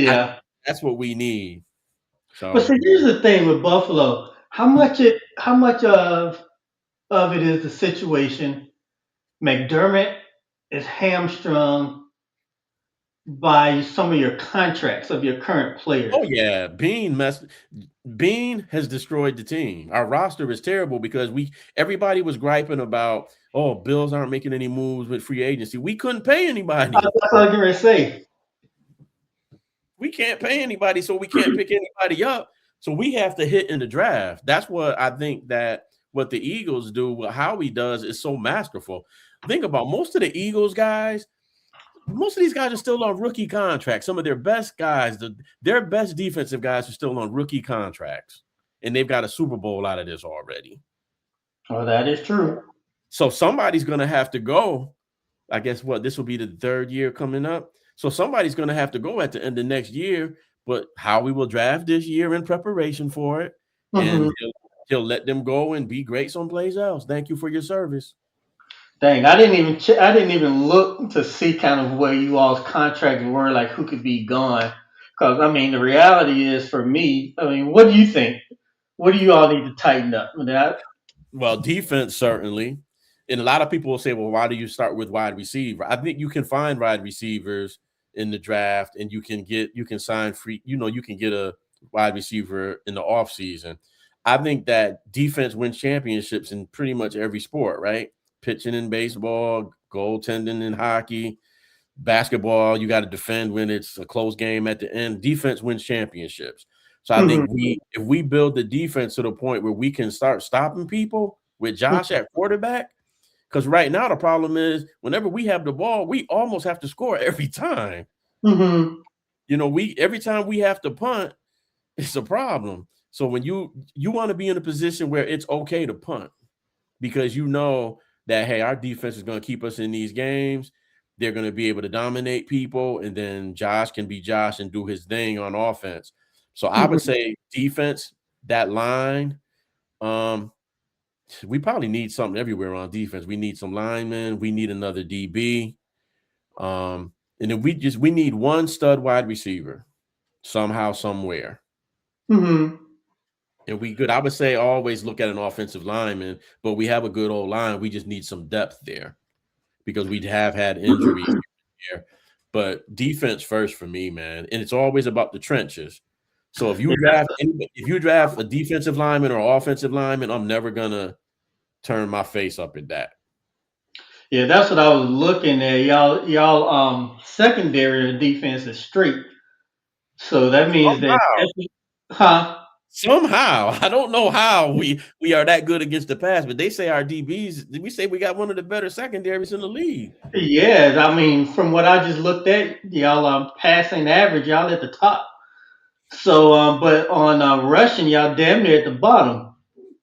I yeah. That's what we need. But So, see, here's the thing with Buffalo. How much of it is the situation? McDermott is hamstrung by some of your contracts of your current oh players. yeah, Bean has destroyed the team. Our roster is terrible because everybody was griping about, oh, Bills aren't making any moves with free agency. We couldn't pay anybody. That's what I was going to say. We can't pay anybody, so we can't pick anybody up. So we have to hit in the draft. That's what I think that what the Eagles do, what Howie does is so masterful. Think about most of the Eagles guys, most of these guys are still on rookie contracts. Some of their best guys, their best defensive guys are still on rookie contracts. And they've got a Super Bowl out of this already. Oh, that is true. So somebody's going to have to go. I guess this will be the third year coming up. So somebody's going to have to go at the end of next year. But Howie will draft this year in preparation for it. Hmm. And he'll let them go and be great someplace else. Thank you for your service. Dang, I didn't even look to see kind of where you all's contracts were, like who could be gone. Because I mean, the reality is for me. I mean, what do you think? What do you all need to tighten up? I mean, Well, defense certainly. And a lot of people will say, well, why do you start with wide receiver? I think you can find wide receivers in the draft and you can sign free, you can get a wide receiver in the offseason. I think that defense wins championships in pretty much every sport, right? Pitching in baseball, goaltending in hockey, basketball, you got to defend when it's a close game at the end. Defense wins championships. So I mhm, think if we build the defense to the point where we can start stopping people with Josh at quarterback, because right now the problem is whenever we have the ball, we almost have to score every time. mhm, We every time we have to punt, it's a problem. So when you want to be in a position where it's okay to punt because you know that hey, our defense is going to keep us in these games. They're going to be able to dominate people, and then Josh can be Josh and do his thing on offense. So I would mhm, say defense, that line. Um, we probably need something everywhere on defense. We need some linemen. We need another DB. And then we need one stud wide receiver somehow, somewhere. mhm, And we good. I would say always look at an offensive lineman, but we have a good old line. We just need some depth there because we have had injuries here. But defense first for me, man. And it's always about the trenches. So yeah, if you draft a defensive lineman or offensive lineman, I'm never gonna turn my face up at that. yeah. That's what I was looking at. Y'all, secondary defense is straight. So that means that, Somehow, huh? somehow, I don't know how we are that good against the pass, but they say our DBs. We say we got one of the better secondaries in the league. Yeah, I mean, from what I just looked at, y'all passing average, y'all at the top. So, but on rushing, y'all damn near at the bottom.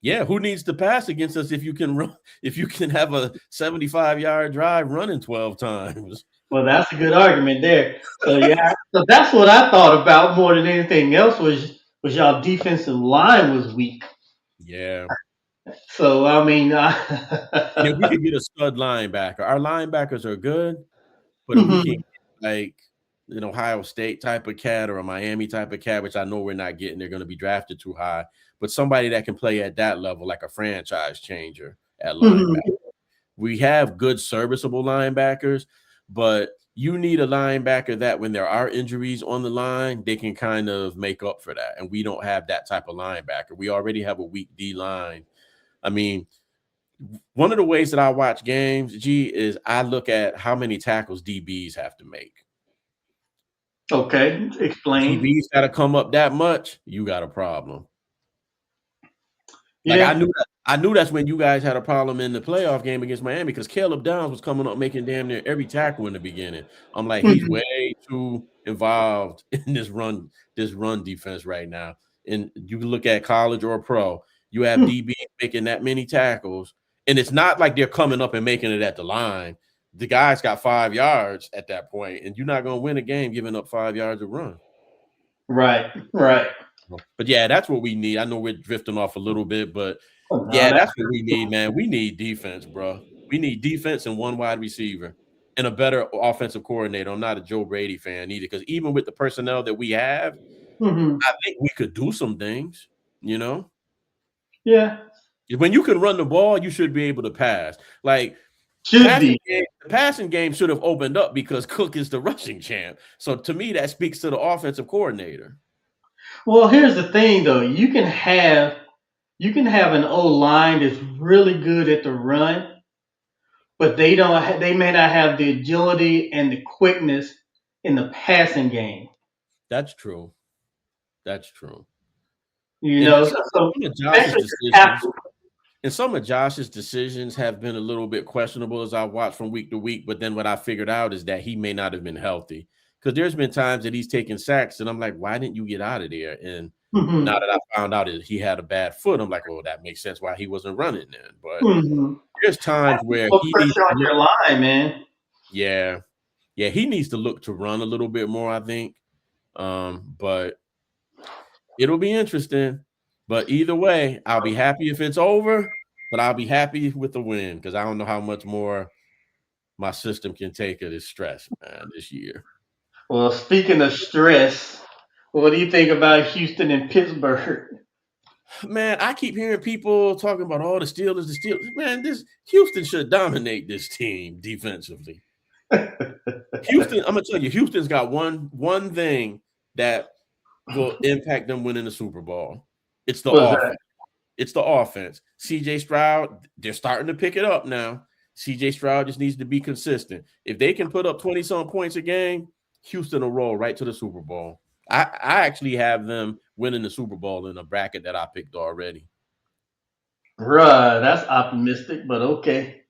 Yeah, who needs to pass against us if you can run, if you can have a 75-yard drive running 12 times? Well, that's a good argument there. So yeah, so that's what I thought about more than anything else was y'all defensive line was weak. Yeah. So I mean, And if we could get a stud linebacker, our linebackers are good, but if we can mhm, get like an Ohio State type of cat or a Miami type of cat, which I know we're not getting, they're going to be drafted too high, but somebody that can play at that level, like a franchise changer at linebacker. mhm, We have good serviceable linebackers, but you need a linebacker that when there are injuries on the line, they can kind of make up for that. And we don't have that type of linebacker. We already have a weak D line. I mean, one of the ways that I watch games, G, is I look at how many tackles DBs have to make. okay, explain. DBs got to come up that much, you got a problem. Like Yeah, I knew that's when you guys had a problem in the playoff game against Miami because Caleb Downs was coming up making damn near every tackle in the beginning. I'm like, he's Mhm. way too involved in this run defense right now. And you look at college or pro, you have DB making that many tackles, and it's not like they're coming up and making it at the line. The guy's got 5 yards at that point, and you're not going to win a game giving up 5 yards of run. Right, right. But yeah, that's what we need. I know we're drifting off a little bit, but Oh, no, yeah, that's that's what we need, man. We need defense, bro. We need defense and one wide receiver and a better offensive coordinator. I'm not a Joe Brady fan either, because even with the personnel that we have, hmm I think we could do some things, you know? yeah, When you can run the ball, you should be able to pass. Like should be. the passing game should have opened up because Cook is the rushing champ. So to me, that speaks to the offensive coordinator. Well, here's the thing though. You can have an O line that's really good at the run, but they may not have the agility and the quickness in the passing game. That's true. That's true. You And know, then so, so some of Josh's especially the decisions tackle. and some of Josh's decisions have been a little bit questionable as I watched from week to week. But then what I figured out is that he may not have been healthy because there's been times that he's taken sacks, and I'm like, why didn't you get out of there? And now hmm that I found out that he had a bad foot, I'm like, oh, that makes sense why he wasn't running then. But hmm there's times where Put he needs pressure to on look, your line, man. yeah, yeah, he needs to look to run a little bit more, I think. But it'll be interesting. But either way, I'll be happy if it's over, but I'll be happy with the win because I don't know how much more my system can take of this stress, man, this year. Well, speaking of stress, what do you think about Houston and Pittsburgh? Man, I keep hearing people talking about all the Steelers. Man, this Houston should dominate this team defensively. Houston, I'm gonna tell you, Houston's got one thing that will impact them winning the Super Bowl. It's the Was that offense. It's the offense. CJ Stroud, they're starting to pick it up now. CJ Stroud just needs to be consistent. If they can put up 20 some points a game, Houston will roll right to the Super Bowl. I actually have them winning the Super Bowl in a bracket that I picked already. right? That's optimistic, but okay.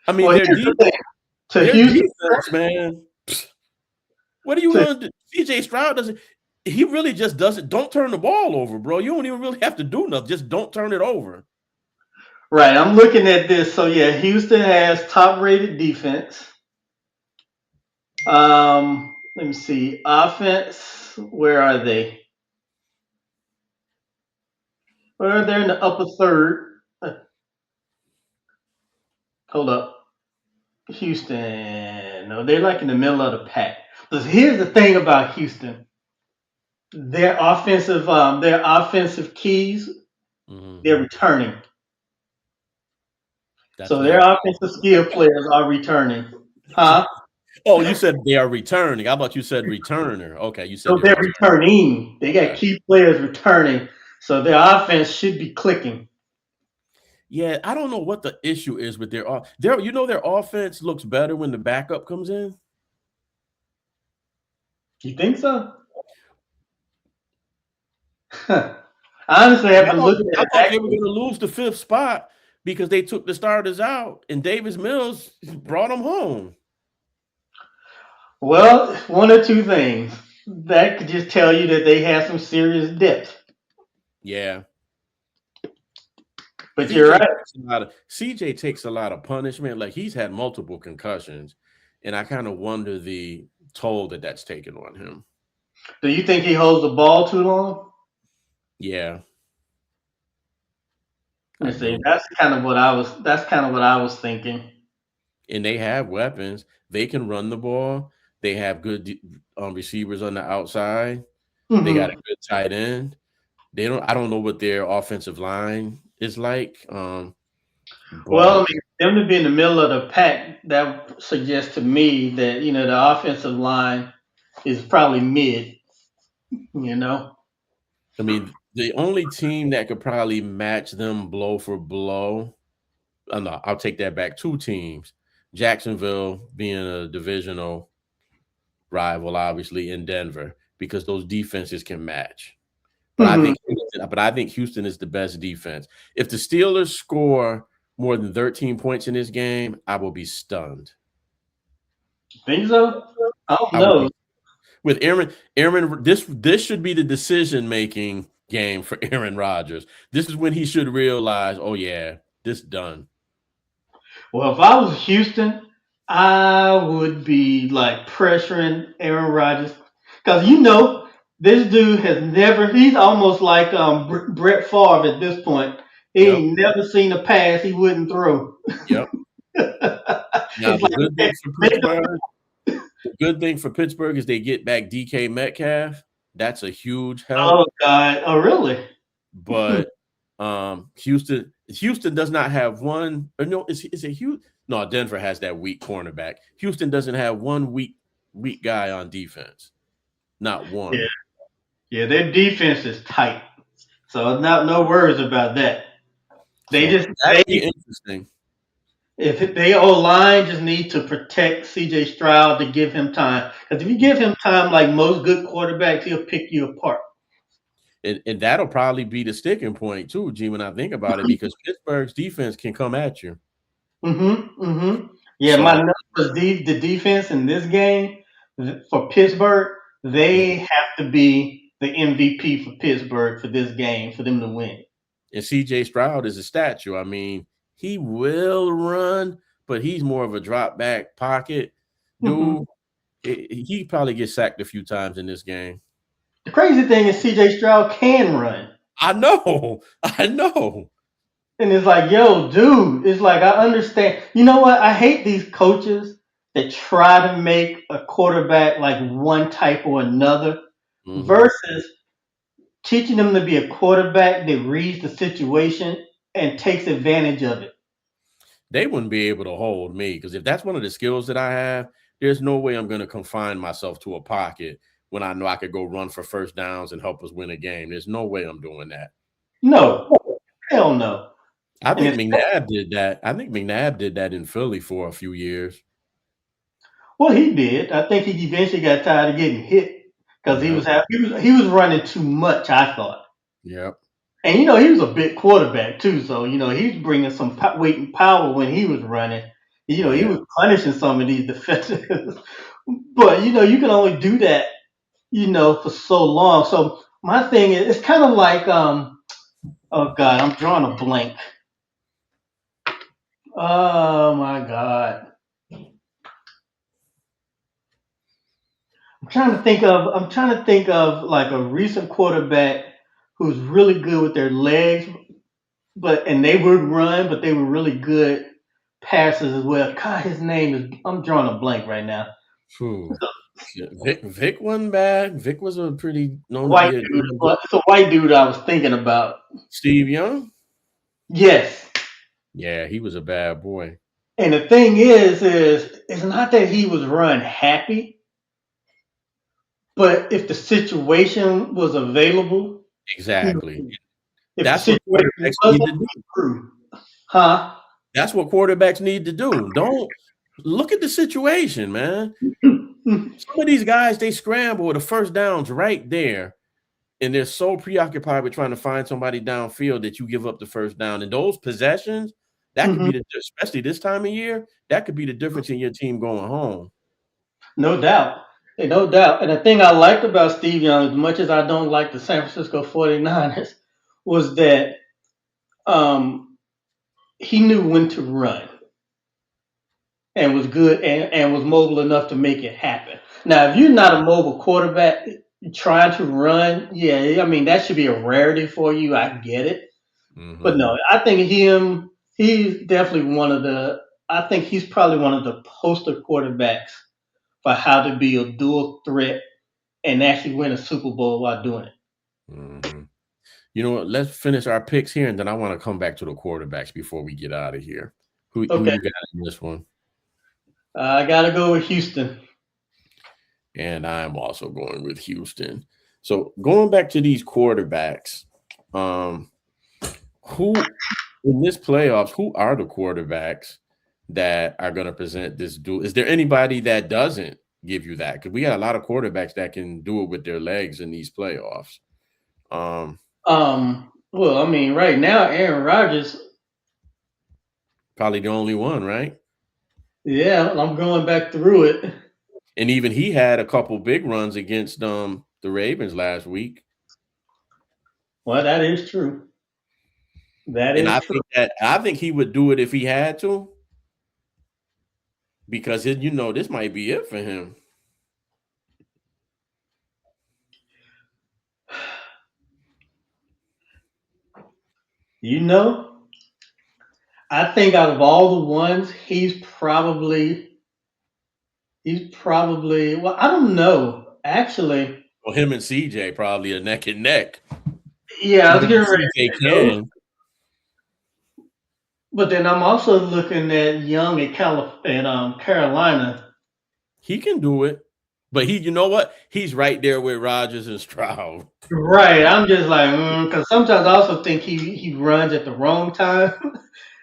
I mean, Well, here's the thing: to their Houston, defense, man. What are you to, going to do? CJ Stroud doesn't. He really just doesn't. Don't turn the ball over, bro. You don't even really have to do nothing. Just don't turn it over. right? I'm looking at this. So yeah, Houston has top-rated defense. Let me see. Offense, where are they? Well, they're in the upper third. Hold up. Houston. No, they're like in the middle of the pack. But here's the thing about Houston. Their offensive keys, Mhm. they're returning. That's So their very offensive skill players are returning. Huh? Oh, you said they are returning. How about you said returner? Okay, you said So they're they're returning. returning. They got Okay. key players returning. So their offense should be clicking. Yeah, I don't know what the issue is with their offense looks better when the backup comes in. You think so? I honestly haven't looked at I it thought that they were close. going to lose the fifth spot because they took the starters out and Davis Mills brought them home. Well, one or two things. That could just tell you that they have some serious depth. Yeah. But you're right. CJ takes a lot of punishment. Like he's had multiple concussions, and I kind of wonder the toll that that's taken on him. Do you think he holds the ball too long? Yeah, Let I me see. do. That's kind of what I was thinking. And they have weapons. They can run the ball. They have good receivers on the outside. They got hmm a good tight end. They don't. I don't know what their offensive line is like. Well, I But mean, them to be in the middle of the pack, that suggests to me that the offensive line is probably mid. You know. I mean, the only team that could probably match them blow for blow. No, I'll take that back. Two teams. Jacksonville being a divisional rival, obviously in Denver, because those defenses can match. But I think Houston is the best defense. If the Steelers score more than 13 points in this game, I will be stunned. Think so? I don't I will know. be with Aaron. This should be the decision-making game for Aaron Rodgers. This is when he should realize, oh yeah, this done. Well, if I was Houston, I would be like pressuring Aaron Rodgers because this dude has never. He's almost like Brett Favre at this point. He Yep. ain't never seen a pass he wouldn't throw. Yep. Now It's the like, good okay, thing for Pittsburgh, is they get back DK Metcalf. That's a huge help. oh God, oh really? But Houston does not have one. Or no, is it Houston? No, Denver has that weak cornerback. Houston doesn't have one weak guy on defense. Not one. Yeah, yeah, their defense is tight, so no worries about that. They So just that'll be interesting. if they O line just need to protect CJ Stroud to give him time. Because if you give him time, like most good quarterbacks, he'll pick you apart. And that'll probably be the sticking point too, G, when I think about it, because Pittsburgh's defense can come at you. Yeah, my So numbers, the defense in this game for Pittsburgh, they have to be the MVP for Pittsburgh for this game for them to win. and CJ Stroud is a statue. I mean, he will run, but he's more of a drop back pocket dude. He probably gets sacked a few times in this game. The crazy thing is CJ Stroud can run. I know. I know. And it's like, yo, dude, it's like I understand. You know what? I hate these coaches that try to make a quarterback like one type or another versus teaching them to be a quarterback that reads the situation and takes advantage of it. They wouldn't be able to hold me because if that's one of the skills that I have, there's no way I'm going to confine myself to a pocket when I know I could go run for first downs and help us win a game. There's no way I'm doing that. No, hell no. I And think it's McNabb did that. I think McNabb did that in Philly for a few years. well, he did. I think he eventually got tired of getting hit because Yeah. he was running too much. I thought. Yep. And he was a big quarterback too, so he's bringing some weight and power when he was running. He Yeah. was punishing some of these defenders, but you can only do that, for so long. So my thing is, it's kind of like, oh God, I'm drawing a blank. Oh my God, I'm trying to think of like a recent quarterback who's really good with their legs, and they would run, but they were really good passes as well. God, his name is. I'm drawing a blank right now. True. Vic wasn't bad. Vic was a pretty known to White be a dude. Well, it's a white dude I was thinking about. Steve Young. Yes. Yeah, he was a bad boy. And the thing is it's not that he was run happy, but if the situation was available, he would. Exactly. If the That's what situation quarterbacks need wasn't, to do. true, huh? That's what quarterbacks need to do. Don't look at the situation, man. Some of these guys, they scramble with the first downs right there, and they're so preoccupied with trying to find somebody downfield that you give up the first down. And those possessions, that could be especially this time of year, that could be the difference in your team going home. No doubt. No doubt. And the thing I liked about Steve Young, as much as I don't like the San Francisco 49ers, was that um, he knew when to run and was good and was mobile enough to make it happen. Now, if you're not a mobile quarterback trying to run, yeah, I mean, that should be a rarity for you. I get it. But no, I think he's definitely I think he's probably one of the poster quarterbacks for how to be a dual threat and actually win a Super Bowl while doing it. You know what? Let's finish our picks here, and then I want to come back to the quarterbacks before we get out of here. Who Okay, you got in this one? I got to go with Houston. And I'm also going with Houston. So going back to these quarterbacks, who in this playoffs, who are the quarterbacks that are going to present this duel? Is there anybody that doesn't give you that? Because we got a lot of quarterbacks that can do it with their legs in these playoffs. Well, I mean, right now, Aaron Rodgers, Probably the only one, right? yeah, I'm going back through it. And even he had a couple big runs against the Ravens last week. Well, that is true. That And is true. I think he would do it if he had to, because this might be it for him. You know, I think out of all the ones, he's probably, well, I don't know. Actually, Well, him and CJ probably are neck and neck. yeah, I was Even getting if ready CJ to say those. can, But then I'm also looking at Young at Carolina. he can do it. But you know what? He's right there with Rodgers and Stroud. Right. I'm just like, because sometimes I also think he runs at the wrong time,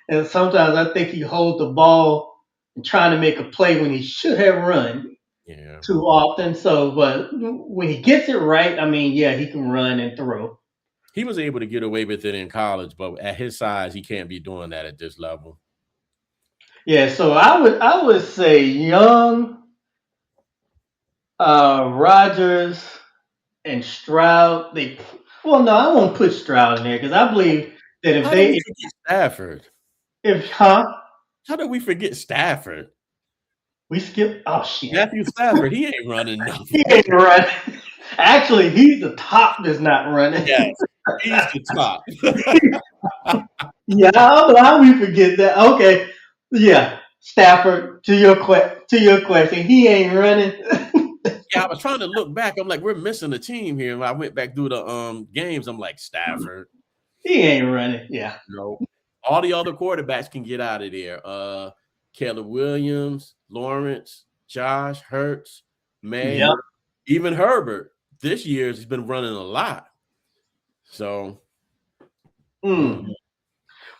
and sometimes I think he holds the ball and trying to make a play when he should have run Yeah. too often. So, but when he gets it right, I mean, yeah, he can run and throw. He was able to get away with it in college, but at his size, he can't be doing that at this level. Yeah. So I would say Young, Rogers, and Stroud. Well, no, I won't put Stroud in there because I believe that if How do we they forget Stafford? if huh How do we forget Stafford? we skip. Oh shit. Matthew Stafford, he ain't running He ain't nothing. running. Actually, he's the top that's not running. Yes, he's the top. Yeah, I don't know how we forget that. Okay, yeah, Stafford. To your question, he ain't running. Yeah, I was trying to look back. I'm like, we're missing a team here. And I went back through the games. I'm like, Stafford. He ain't running. Yeah, No. All the other quarterbacks can get out of there. Caleb Williams, Lawrence, Josh, Hurts, yep. May, even Herbert. This year he's been running a lot. So Mm.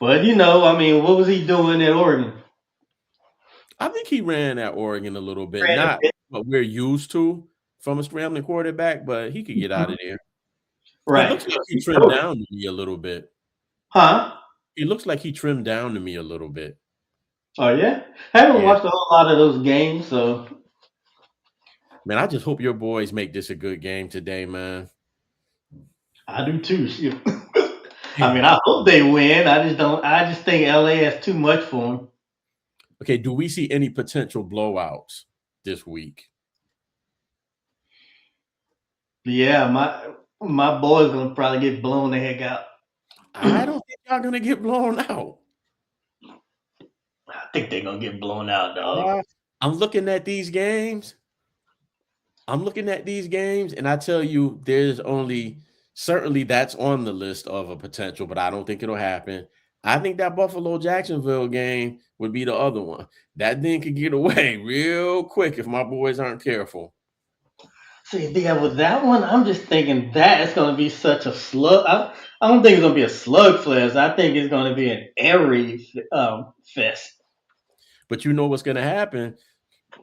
Well, I mean, what was he doing at Oregon? I think he ran at Oregon a little bit. Ran a Not bit. what we're used to from a scrambling quarterback, but he could get out Mhm. of there. He Right. looks like he trimmed down to me a little bit. Huh? He looks like he trimmed down to me a little bit. Oh yeah. I haven't Yeah. watched a whole lot of those games, so Man, I just hope your boys make this a good game today, man. I do too. Shit. I mean, I hope they win. I just don't. I just think LA has too much for them. Okay, do we see any potential blowouts this week? Yeah, my boy's gonna probably get blown the heck out. I don't think y'all gonna get blown out. I think they're gonna get blown out, dog. Yeah. I'm looking at these games. And I tell you, there's only certainly that's on the list of a potential, but I don't think it'll happen. I think that Buffalo Jacksonville game would be the other one. That thing could get away real quick if my boys aren't careful. See, yeah, with that one, I'm just thinking that it's gonna be such a slug. I don't think it's gonna be a slugfest. I think it's gonna be an airy fest. But you know what's going to happen?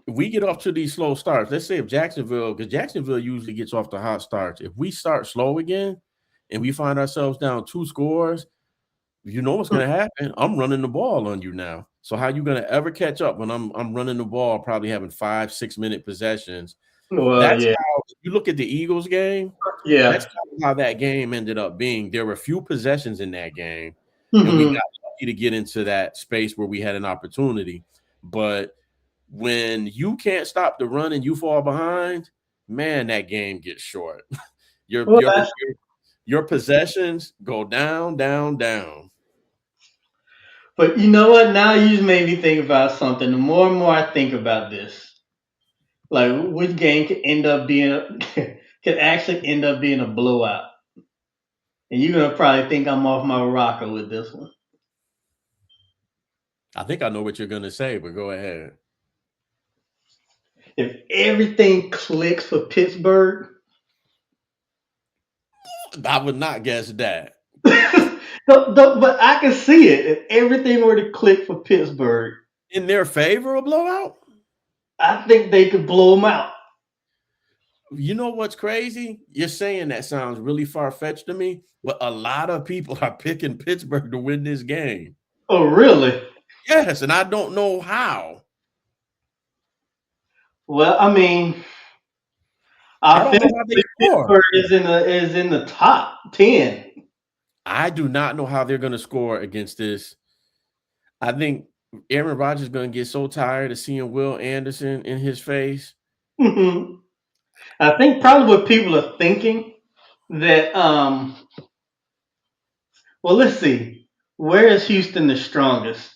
We get off to these slow starts. Let's say if Jacksonville, because Jacksonville usually gets off the hot starts. If we start slow again and we find ourselves down 2 scores, you know what's going to happen. I'm running the ball on you now. So how you going to ever catch up when I'm running the ball, probably having 5-6 minute possessions? Well, That's yeah, how you look at the Eagles game. That's yeah. kind of how that game ended up being. There were a few possessions in that game, and we Mhm. got lucky to get into that space where we had an opportunity. But when you can't stop the run and you fall behind, man, that game gets short. Your Well, your your possessions go down, down, down. but you know what? Now you just made me think about something. The more and more I think about this, like which game could end up being could actually end up being a blowout. And you're gonna probably think I'm off my rocker with this one. I think I know what you're gonna say, but go ahead. If everything clicks for Pittsburgh, I would not guess that. but I can see it. If everything were to click for Pittsburgh, In their favor, a blowout? I think they could blow them out. You know what's crazy? You're saying that sounds really far-fetched to me, but a lot of people are picking Pittsburgh to win this game. Oh, really? Yes, and I don't know how. Well, I mean, I don't know how they offensively, score. Pittsburgh is in the top 10. I do not know how they're going to score against this. I think Aaron Rodgers is going to get so tired of seeing Will Anderson in his face. Mhm. I think probably what people are thinking that well, let's see. Where is Houston the strongest?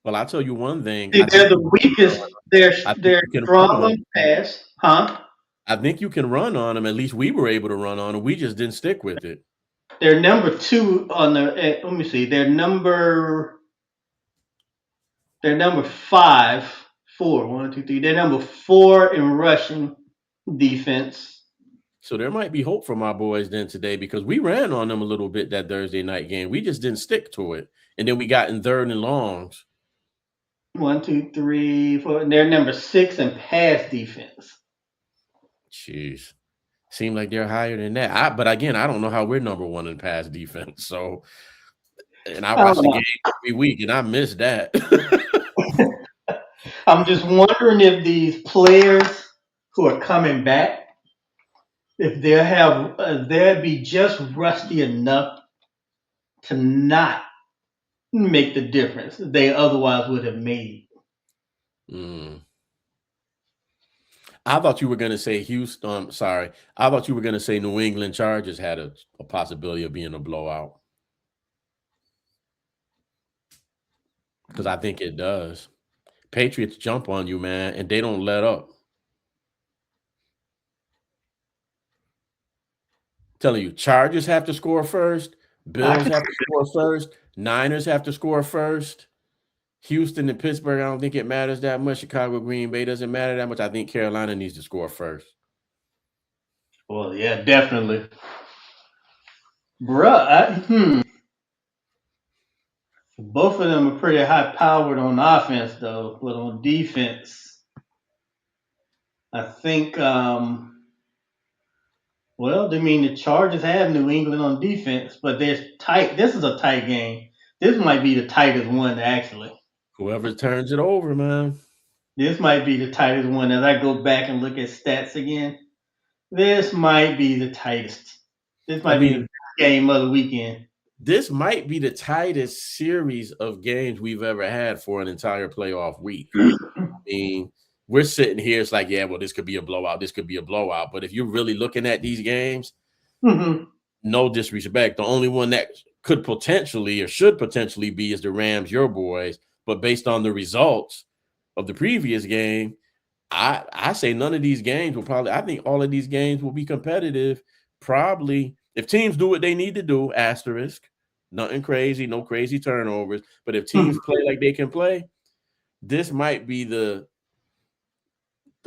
Well, I'll tell you one thing. See, they're the weakest. They're I think they're you can strong run on on 'em. pass, huh? I think you can run on them. At least we were able to run on them. We just didn't stick with it. They're number two on the. Let me see. They're number five, four, one, two, three. They're number four in rushing defense. So there might be hope for my boys then today because we ran on them a little bit that Thursday night game. We just didn't stick to it. And then we got in third and longs. One, two, three, four. And they're number six in pass defense. Jeez. Seem like they're higher than that. But again, I don't know how we're number one in pass defense. So, and I I watch don't the know. game every week and I miss that. I'm just wondering if these players who are coming back, if they'll be just rusty enough to not make the difference they otherwise would have made. Mm. I thought you were going to say Houston. Sorry. I thought you were going to say New England Chargers had a possibility of being a blowout because I think it does. Patriots jump on you, man, and they don't let up. Telling you, Chargers have to score first, I Bills could, have to score first, Niners have to score first. Houston and Pittsburgh, I don't think it matters that much. Chicago, Green Bay doesn't matter that much. I think Carolina needs to score first. well, yeah, definitely, bruh. Both of them are pretty high powered on offense, though, but on defense, I think. Well, I mean, the Chargers have New England on defense, but they're tight. This is a tight game. This might be the tightest one, actually. Whoever turns it over, man. This might be the tightest one. As I go back and look at stats again, this might be the tightest. This I might be the mean, best game of the weekend. this might be the tightest series of games we've ever had for an entire playoff week. I mean, we're sitting here, it's like, yeah, well, this could be a blowout. This could be a blowout. But if you're really looking at these games, Mhm. no disrespect. The only one that could potentially or should potentially be is the Rams, your boys. But based on the results of the previous game, I say none of these games will probably. I think all of these games will be competitive. Probably if teams do what they need to do. Asterisk, nothing crazy, no crazy turnovers. But if teams play like they can play, this might be the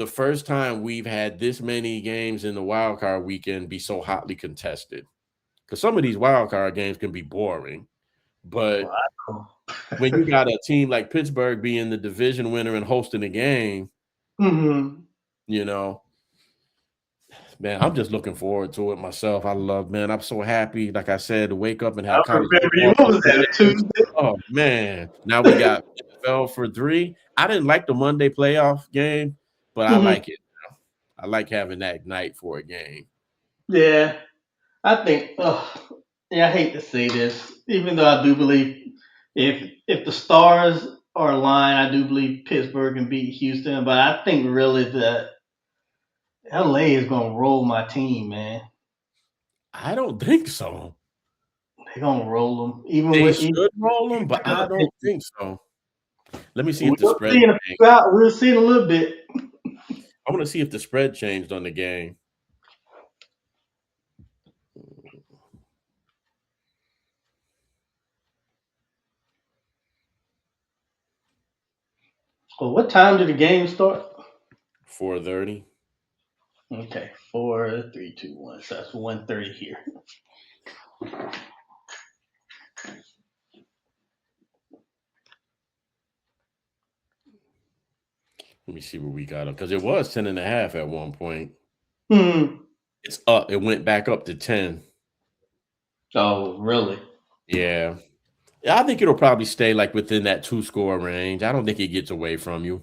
first time we've had this many games in the wild card weekend be so hotly contested. Because some of these wild card games can be boring, but Wow. when you got a team like Pittsburgh being the division winner and hosting a game, Mhm. you know, man, I'm just looking forward to it myself. Man, I'm so happy, like I said, to wake up and I have college remember you. football What for was that, a breakfast. Tuesday? Oh man, now we got NFL for 3. I didn't like the Monday playoff game, but I Mhm. like it now. I like having that night for a game. Yeah, I think. Yeah, I hate to say this, even though I do believe if the stars are aligned, I do believe Pittsburgh can beat Houston. But I think really that LA is gonna roll my team, man. I don't think so. They're gonna roll them, even They with even. should roll them, but I don't think so. Let me see if the We'll spread see in a changed. few hours. We'll see in a little bit. I want to see if the spread changed on the game. Well, what time did the game start? 4:30. Okay, 4, 3, 2, 1. So that's 1:30 here. Let me see what we got up because it was 10.5 at one point. Hmm. It's up. It went back up to 10. Oh, really? Yeah. I think it'll probably stay like within that 2-score range. I don't think it gets away from you.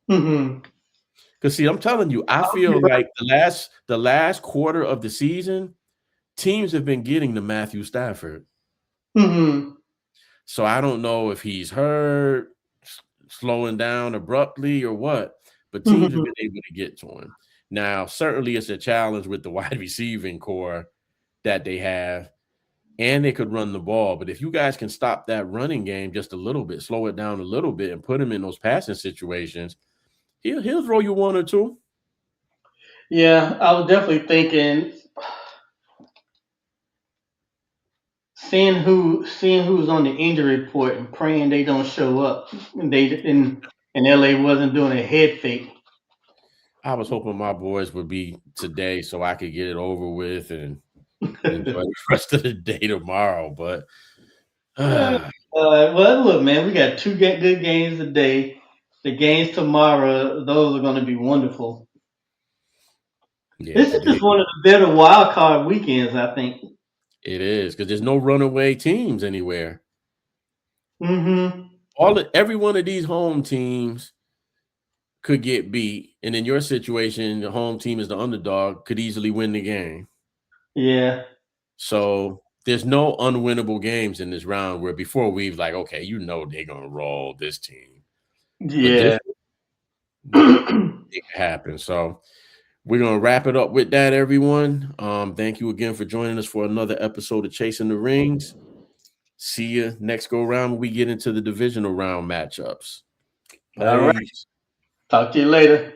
Hmm. Because see, I'm telling you, I feel like the last quarter of the season, teams have been getting to Matthew Stafford. Hmm. So I don't know if he's hurt, slowing down abruptly or what, but teams have Hmm. been able to get to him. Now, certainly it's a challenge with the wide receiving core that they have, and they could run the ball. But if you guys can stop that running game just a little bit, slow it down a little bit, and put him in those passing situations, he'll throw you one or two. Yeah, I was definitely thinking, seeing who's on the injury report and praying they don't show up. And they in LA wasn't doing a head fake. I was hoping my boys would be today so I could get it over with and enjoy the rest of the day tomorrow. But Well, look, man, we got two good games today. The games tomorrow, those are going to be wonderful. yeah, This is today just one of the better wild card weekends, I think. it is because there's no runaway teams anywhere. Hmm. Every one of these home teams could get beat, and in your situation, the home team is the underdog, could easily win the game. Yeah, So there's no unwinnable games in this round where before we've like, okay, they're gonna roll this team. But yeah. it happens. So we're gonna wrap it up with that, everyone. Thank you again for joining us for another episode of Chasing the Rings. See you next go round when we get into the divisional round matchups. All right. Peace. Talk to you later.